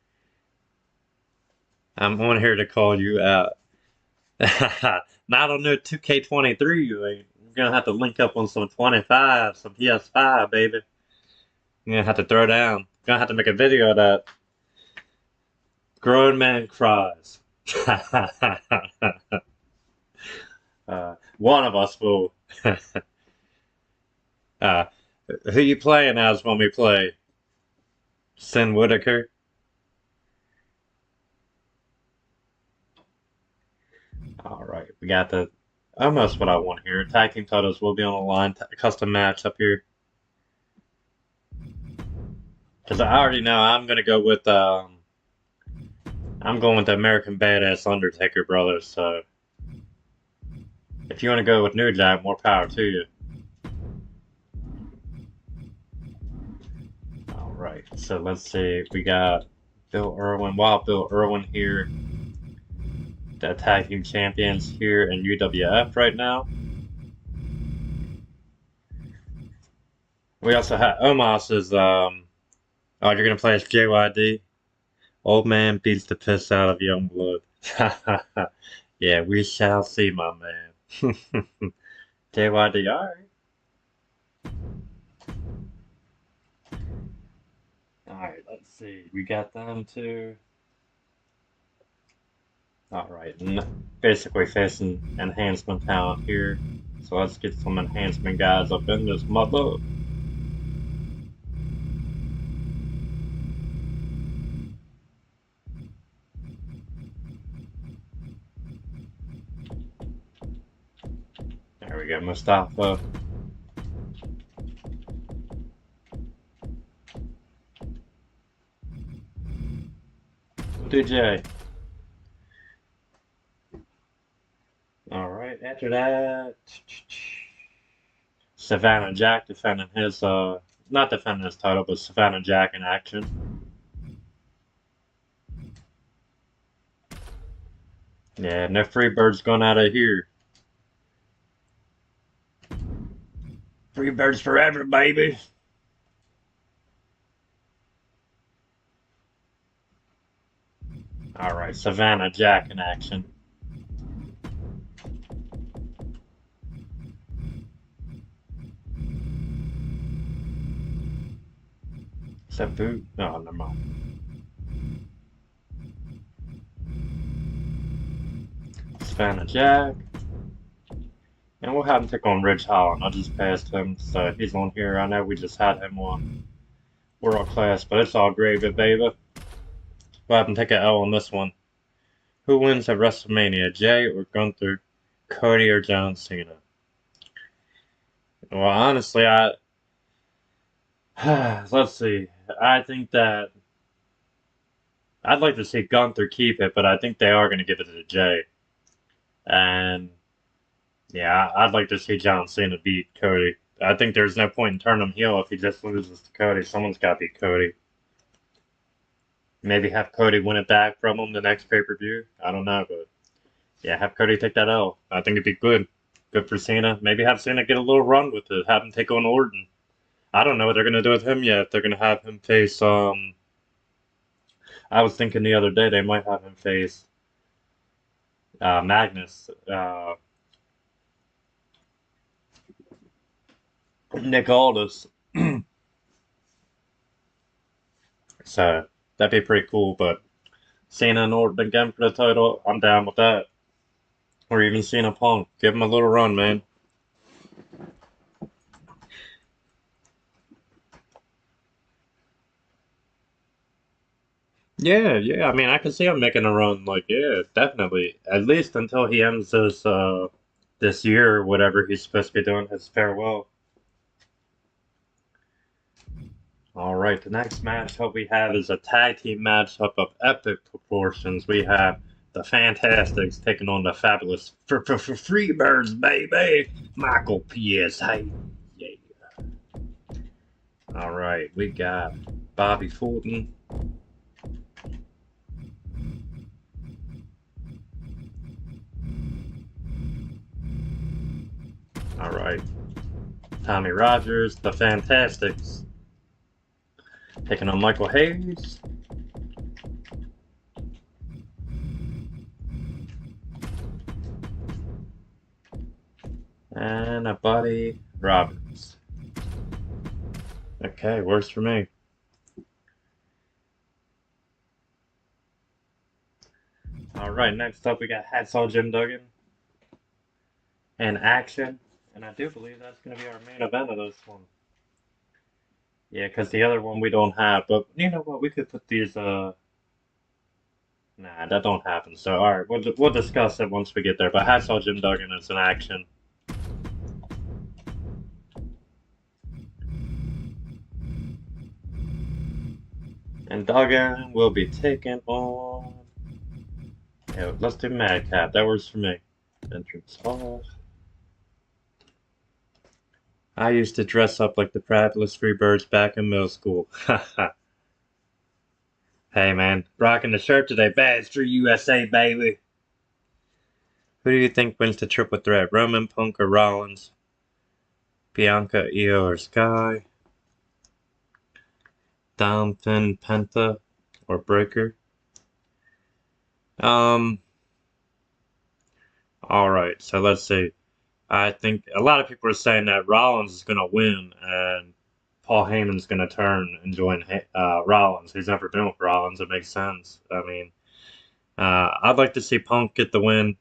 I'm on here to call you out. Not on no 2K23, you ain't. You're gonna have to link up on some 25, some PS5, baby. You're gonna have to throw down. You're gonna have to make a video of that. Grown man cries. One of us will. uh, who you playing as when we play? Sin Whitaker? Alright, we got the almost what I want here. Tag team titles will be on the line. Custom match up here. Because I already know I'm gonna go with I'm going with the American Badass Undertaker brothers. So if you want to go with New Jack, more power to you. All right, so let's see. We got Bill Irwin, Wild Bill Irwin here. The tag team champions here in UWF right now. We also have Omos as oh, you're gonna play as JYD. Old man beats the piss out of young blood. Yeah, we shall see, my man. JYD, alright. Alright, let's see. We got them too. Alright, basically facing enhancement talent here. So let's get some enhancement guys up in this mother. There we go, Mustafa. DJ. Alright, after that, Savannah Jack defending his, not defending his title, but Savannah Jack in action. Yeah, no free birds going out of here. Free birds forever, baby. Alright, Savannah Jack in action. Sabu? No, never mind. Savannah Jack. And we'll have him take on Ridge Holland. I just passed him, so he's on here. I know we just had him on World Class, but it's all gravy, baby. We'll have him take an L on this one. Who wins at WrestleMania, Jay or Gunther, Cody or John Cena? Well, honestly, let's see. I think that I'd like to see Gunther keep it, but I think they are going to give it to Jay. And yeah, I'd like to see John Cena beat Cody. I think there's no point in turning him heel if he just loses to Cody. Someone's got to beat Cody. Maybe have Cody win it back from him the next pay-per-view. I don't know, but yeah, have Cody take that L. I think it'd be good. Good for Cena. Maybe have Cena get a little run with it. Have him take on Orton. I don't know what they're gonna do with him yet. If they're gonna have him face I was thinking the other day they might have him face Magnus. Nick Aldis. So that'd be pretty cool, but Cena and Orton again for the title, I'm down with that. Or even Cena Punk. Give him a little run, man. Yeah. I mean, I can see him making a run. Like, yeah, definitely. At least until he ends this year, or whatever he's supposed to be doing his farewell. All right, the next matchup we have is a tag team matchup of epic proportions. We have the Fantastics taking on the Fabulous Freebirds, baby. Michael P.S. Hey, yeah. All right, we got Bobby Fulton. All right, Tommy Rogers, the Fantastics, taking on Michael Hayes. And a Buddy Roberts. Okay, works for me. All right, next up we got Hacksaw Jim Duggan and Action. And I do believe that's going to be our main event of this one. Yeah, because the other one we don't have. But you know what? We could put these. Nah, that don't happen. So all right, we'll discuss it once we get there. But Hacksaw Jim Duggan is an Action. And Duggan will be taking on. Yeah, let's do Madcap. That works for me. Entrance off. I used to dress up like the Fabulous Freebirds back in middle school. Hey man, rocking the shirt today. Badster USA, baby. Who do you think wins the triple threat? Roman, Punk, or Rollins? Bianca, Io, or Sky? Dom, Finn, Penta, or Breaker? Um, alright, so let's see. I think a lot of people are saying that Rollins is going to win and Paul Heyman's going to turn and join Rollins. He's never been with Rollins. It makes sense. I mean, I'd like to see Punk get the win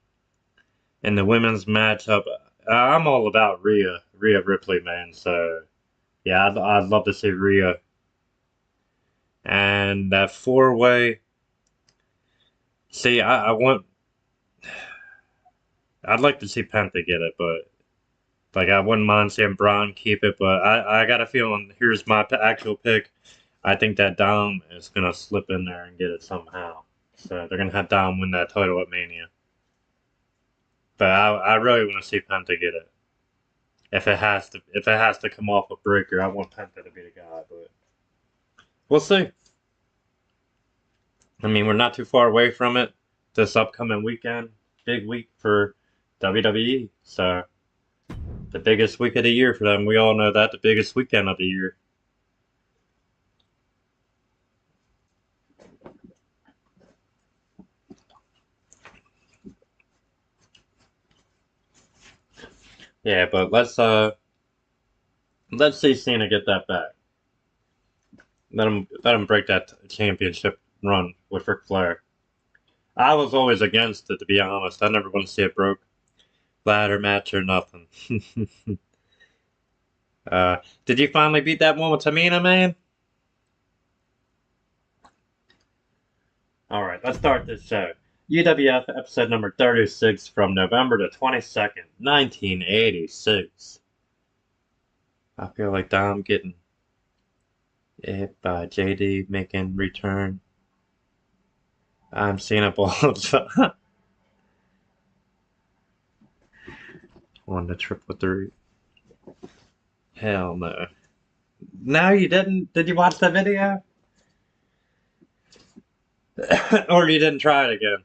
in the women's matchup. I'm all about Rhea Ripley, man. So yeah, I'd love to see Rhea and that four-way. See, I want. I'd like to see Penta get it, but like I wouldn't mind seeing Braun keep it. But I got a feeling. Here's my actual pick. I think that Dom is gonna slip in there and get it somehow. So they're gonna have Dom win that title at Mania. But I really want to see Penta get it. If it has to come off a breaker, I want Penta to be the guy. But we'll see. I mean, we're not too far away from it. This upcoming weekend, big week for WWE. So the biggest week of the year for them. We all know that the biggest weekend of the year. Yeah, but let's see Cena get that back. Let him break that championship run with Ric Flair. I was always against it, to be honest. I never want to see it broke. Ladder match or nothing. Did you finally beat that one with Tamina, man? All right, let's start this show. UWF episode number 36 from November the 22nd, 1986. I feel like Dom getting it by JD making return. I'm Cena Balls on the triple three. Hell no. No, you didn't? Did you watch the video? Or you didn't try it again?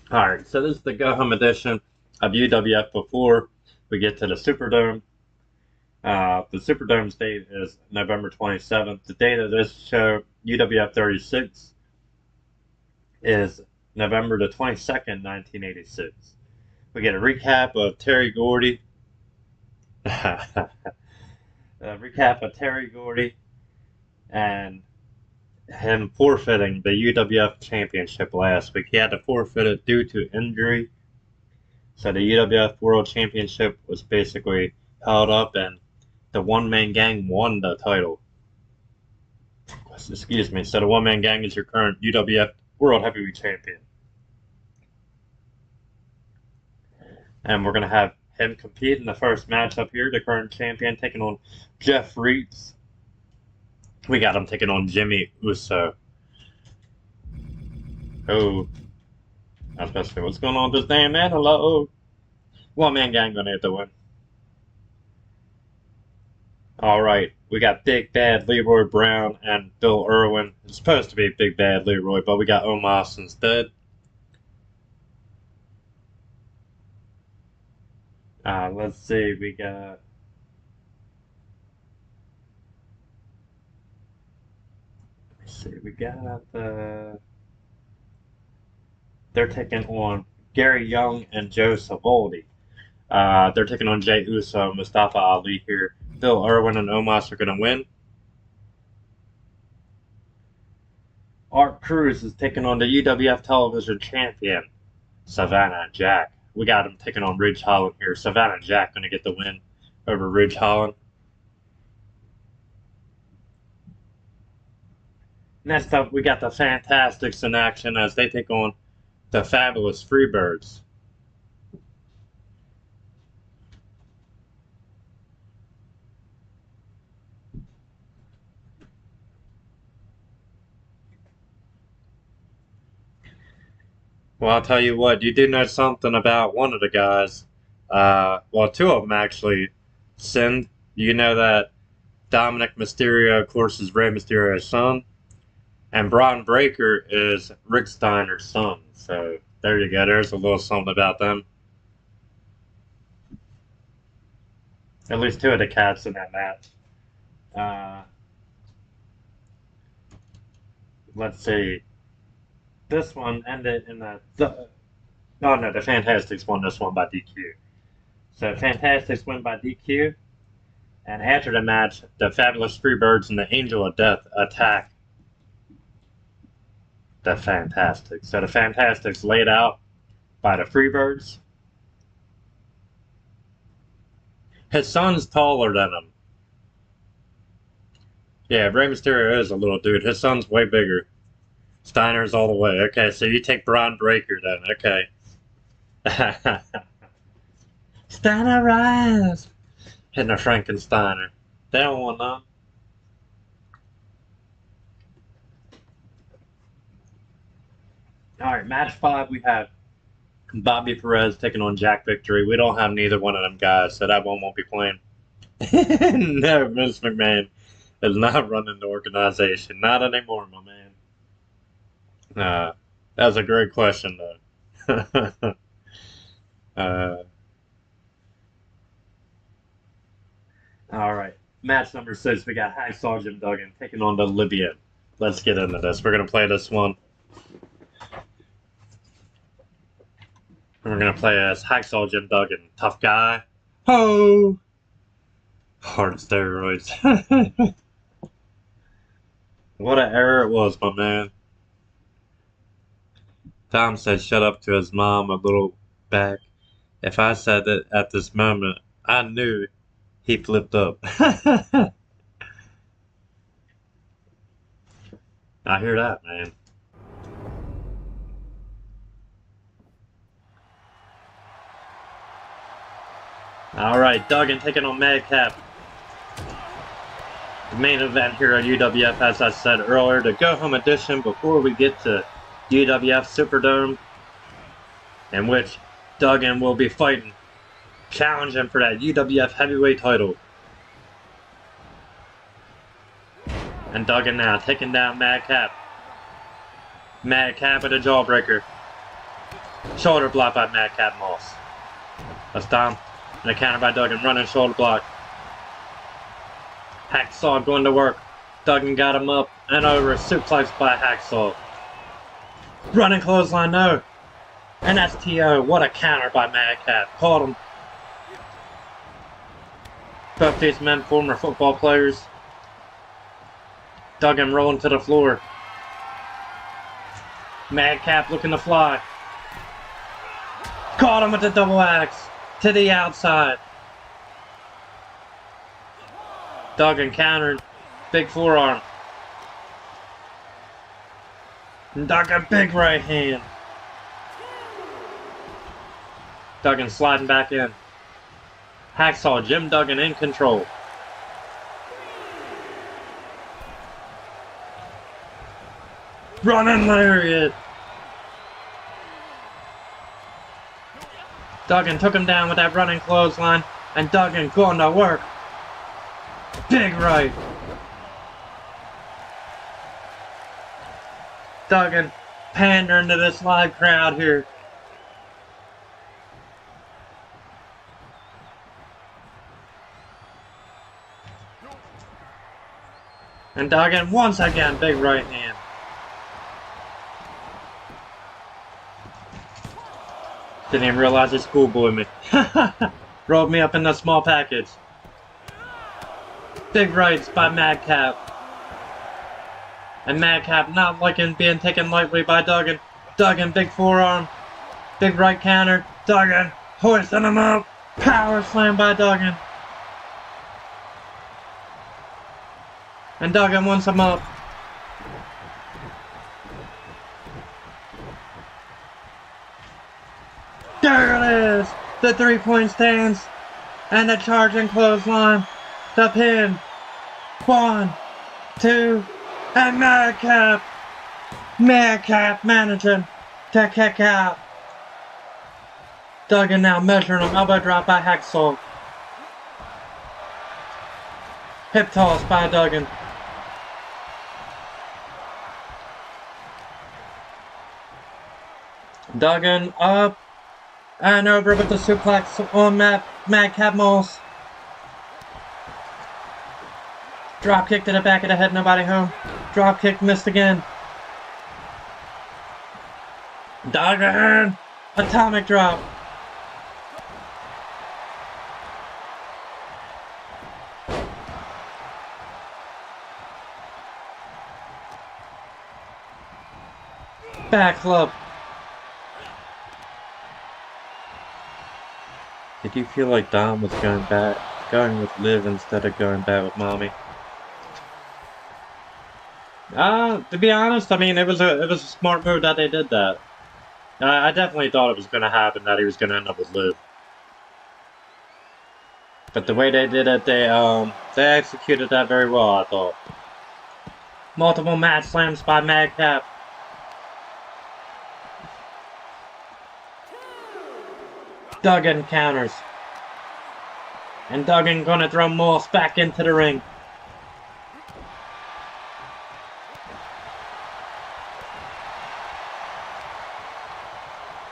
Alright, so this is the Go Home edition of UWF before we get to the Superdome. The Superdome's date is November 27th. The date of this show, UWF 36, is November the 22nd, 1986. We get a recap of Terry Gordy. A recap of Terry Gordy and him forfeiting the UWF Championship last week. He had to forfeit it due to injury. So the UWF World Championship was basically held up, and the One Man Gang won the title. Excuse me. So the One Man Gang is your current UWF World Heavyweight Champion. And we're going to have him compete in the first matchup here, the current champion taking on Jeff Reitz. We got him taking on Jimmy Uso. Oh, I was about to say, what's going on with this damn man? Hello? One Man Gang gonna get the win. Alright, we got Big Bad Leroy Brown and Bill Irwin. It's supposed to be Big Bad Leroy, but we got Omos instead. Let's see, we got... Let me see, we got They're taking on Gary Young and Joe Savoldi. They're taking on Jey Uso and Mustafa Ali here. Bill Irwin and Omos are going to win. Art Cruz is taking on the UWF Television Champion, Savannah Jack. We got him taking on Ridge Holland here. Savannah Jack going to get the win over Ridge Holland. Next up, we got the Fantastics in action as they take on the Fabulous Freebirds. Well, I'll tell you what, you do know something about one of the guys. Well, two of them actually. Sin, you know that Dominic Mysterio, of course, is Rey Mysterio's son. And Braun Breaker is Rick Steiner's son. So, there you go. There's a little something about them. At least two of the cats in that match. Let's see. This one ended in the Fantastics won this one by DQ. So Fantastics win by DQ, and after the match, the Fabulous Freebirds and the Angel of Death attack the Fantastics. So the Fantastics laid out by the Freebirds. His son's taller than him. Yeah, Rey Mysterio is a little dude. His son's way bigger. Steiner's all the way. Okay, so you take Braun Breaker then. Okay. Steiner rise! Hitting a Frankensteiner. They don't want none. Alright, match 5 we have Bobby Perez taking on Jack Victory. We don't have neither one of them guys, so that one won't be playing. No, Vince McMahon is not running the organization. Not anymore, my man. That was a great question, though. Alright, match number 6, we got Hacksaw Jim Duggan taking on the Libyan. Let's get into this. We're going to play this one. We're going to play as Hacksaw Jim Duggan. Tough guy. Ho! Hard steroids. What an error it was, my man. Tom said shut up to his mom a little back. If I said it at this moment, I knew he flipped up. I hear that, man. Alright, Duggan taking on Madcap. The main event here at UWF, as I said earlier, the go-home edition before we get to UWF Superdome, in which Duggan will be fighting, challenging for that UWF heavyweight title. And Duggan now taking down Madcap. Madcap with a jawbreaker. Shoulder block by Madcap Moss. That's Tom. And a counter by Duggan, running shoulder block. Hacksaw going to work. Duggan got him up and over. Suplex by Hacksaw. Running clothesline, no. And that's T.O. What a counter by Madcap. Caught him. Both these men former football players. Duggan rolling to the floor. Madcap looking to fly. Caught him with the double axe to the outside. Duggan countered. Big forearm. Duggan big right hand. Duggan sliding back in. Hacksaw, Jim Duggan in control. Running lariat. Duggan took him down with that running clothesline, and Duggan going to work. Big right. Duggan pandering to this live crowd here. And Duggan once again, big right hand. Didn't even realize he schoolboyed me. Rolled me up in the small package. Big rights by Madcap. And Madcap not liking being taken lightly by Duggan. Duggan, big forearm. Big right counter. Duggan hoisting him up. Power slam by Duggan. And Duggan wants him up. There it is! The 3-point stance. And the charging clothesline. The pin. 1, 2, and Madcap. Madcap managing to kick out. Duggan now measuring him. Elbow drop by Hacksaw. Hip toss by Duggan. Duggan up and over with the suplex on Madcap Moss. Drop kick to the back of the head, nobody home. Drop kick missed again. Duggan! Atomic drop. Back club. Did you feel like Dom was going with Liv instead of going back with Mommy? To be honest, I mean, it was a smart move that they did that. I definitely thought it was going to happen, that he was going to end up with Liv. But the way they did it, they executed that very well, I thought. Multiple mat slams by Madcap. Duggan counters. And Duggan gonna throw Moss back into the ring.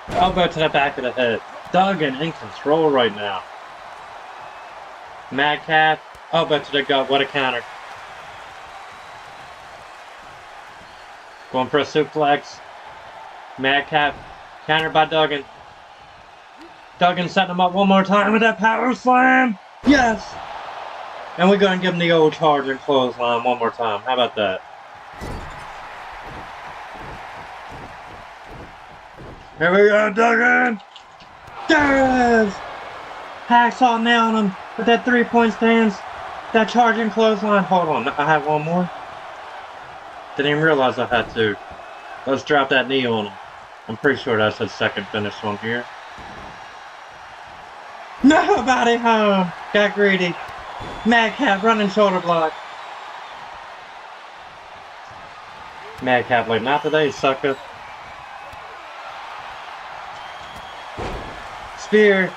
Elbow to the back of the head. Duggan in control right now. Madcap, elbow to the gut. What a counter. Going for a suplex. Madcap, countered by Duggan. Duggan setting him up one more time with that power slam. Yes! And we're going to give him the old charging clothesline one more time. How about that? Here we go, Duggan! There it is! Hacksaw nailing him with that 3-point stance. That charging clothesline. Hold on, I have one more. Didn't even realize I had two. Let's drop that knee on him. I'm pretty sure that's his second finish one here. Nobody home! Got greedy. Madcap running shoulder block. Madcap like, not today, sucker. Spear.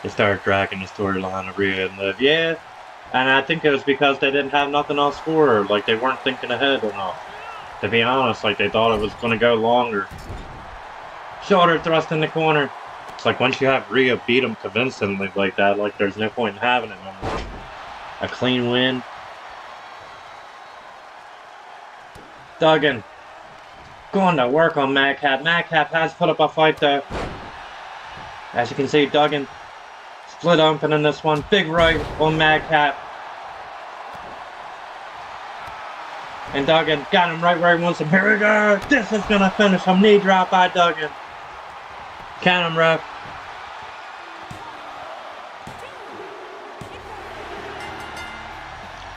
They started dragging the storyline of Rhea and Liv. Yeah, and I think it was because they didn't have nothing else for her. Like, they weren't thinking ahead enough. To be honest, like, they thought it was going to go longer. Shoulder thrust in the corner. It's like, once you have Rhea beat him convincingly like that, like, there's no point in having it no more. A clean win. Duggan going to work on Madcap. Madcap has put up a fight though. As you can see, Duggan split open in this one. Big right on Madcap. And Duggan got him right where he wants him. Here we go. This is going to finish him. Knee drop by Duggan. Count him, ref.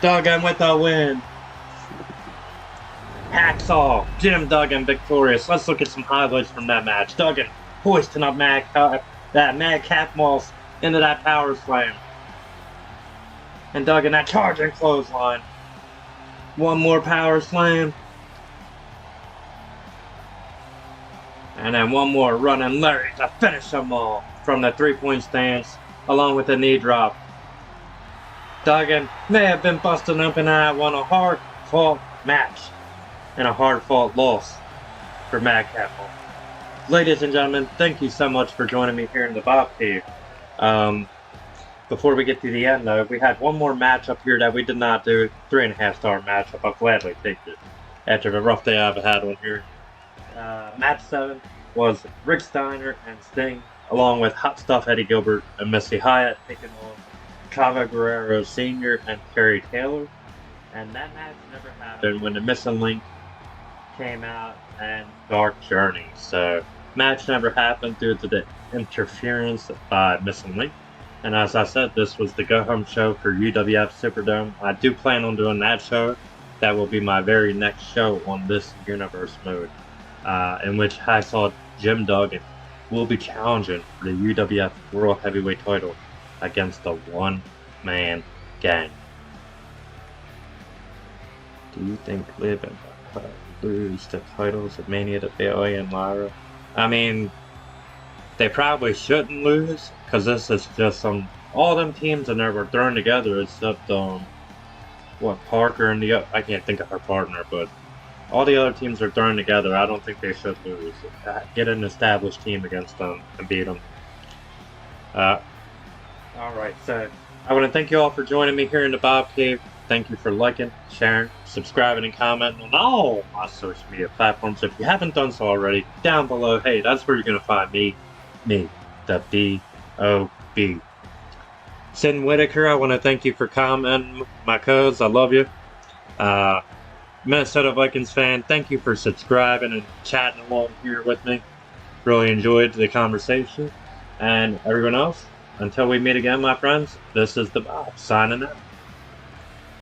Duggan with the win. Hacksaw. Jim Duggan victorious. Let's look at some highlights from that match. Duggan hoisting up that Madcap Moss into that power slam. And Duggan that charging clothesline. One more power slam. And then one more running Larry to finish them all from the 3-point stance, along with the knee drop. Duggan may have been busting up, and I won a hard-fought match and a hard-fought loss for Madcap Moss. Ladies and gentlemen, thank you so much for joining me here in the Bob Cave. Before we get to the end, though, we had one more match up here that we did not do. 3.5-star matchup. I'll gladly take it after the rough day I've had on here. Match 7 was Rick Steiner and Sting, along with Hot Stuff Eddie Gilbert and Missy Hyatt, taking on Chavo Guerrero Sr. and Kerry Taylor. And that match never happened when the Missing Link came out and Dark Journey. So, match never happened due to the interference by Missing Link. And as I said, this was the go-home show for UWF Superdome. I do plan on doing that show. That will be my very next show on this universe mode, in which Hacksaw Jim Duggan will be challenging for the UWF World Heavyweight title against the one-man gang. Do you think Liv and Buckeye lose the titles of Mania to Bayley and Lyra? I mean, they probably shouldn't lose, because this is just all them teams in there were thrown together except, Parker and I can't think of her partner, but all the other teams are thrown together. I don't think they should lose. Get an established team against them and beat them. Alright, so I want to thank you all for joining me here in the Bob Cave. Thank you for liking, sharing, subscribing, and commenting on all my social media platforms. If you haven't done so already, down below, hey, that's where you're going to find me, the B.O.B. Sid Whitaker, I want to thank you for commenting my codes. I love you. Minnesota Vikings fan, thank you for subscribing and chatting along here with me. Really enjoyed the conversation. And everyone else, until we meet again, my friends, this is the Bob signing out.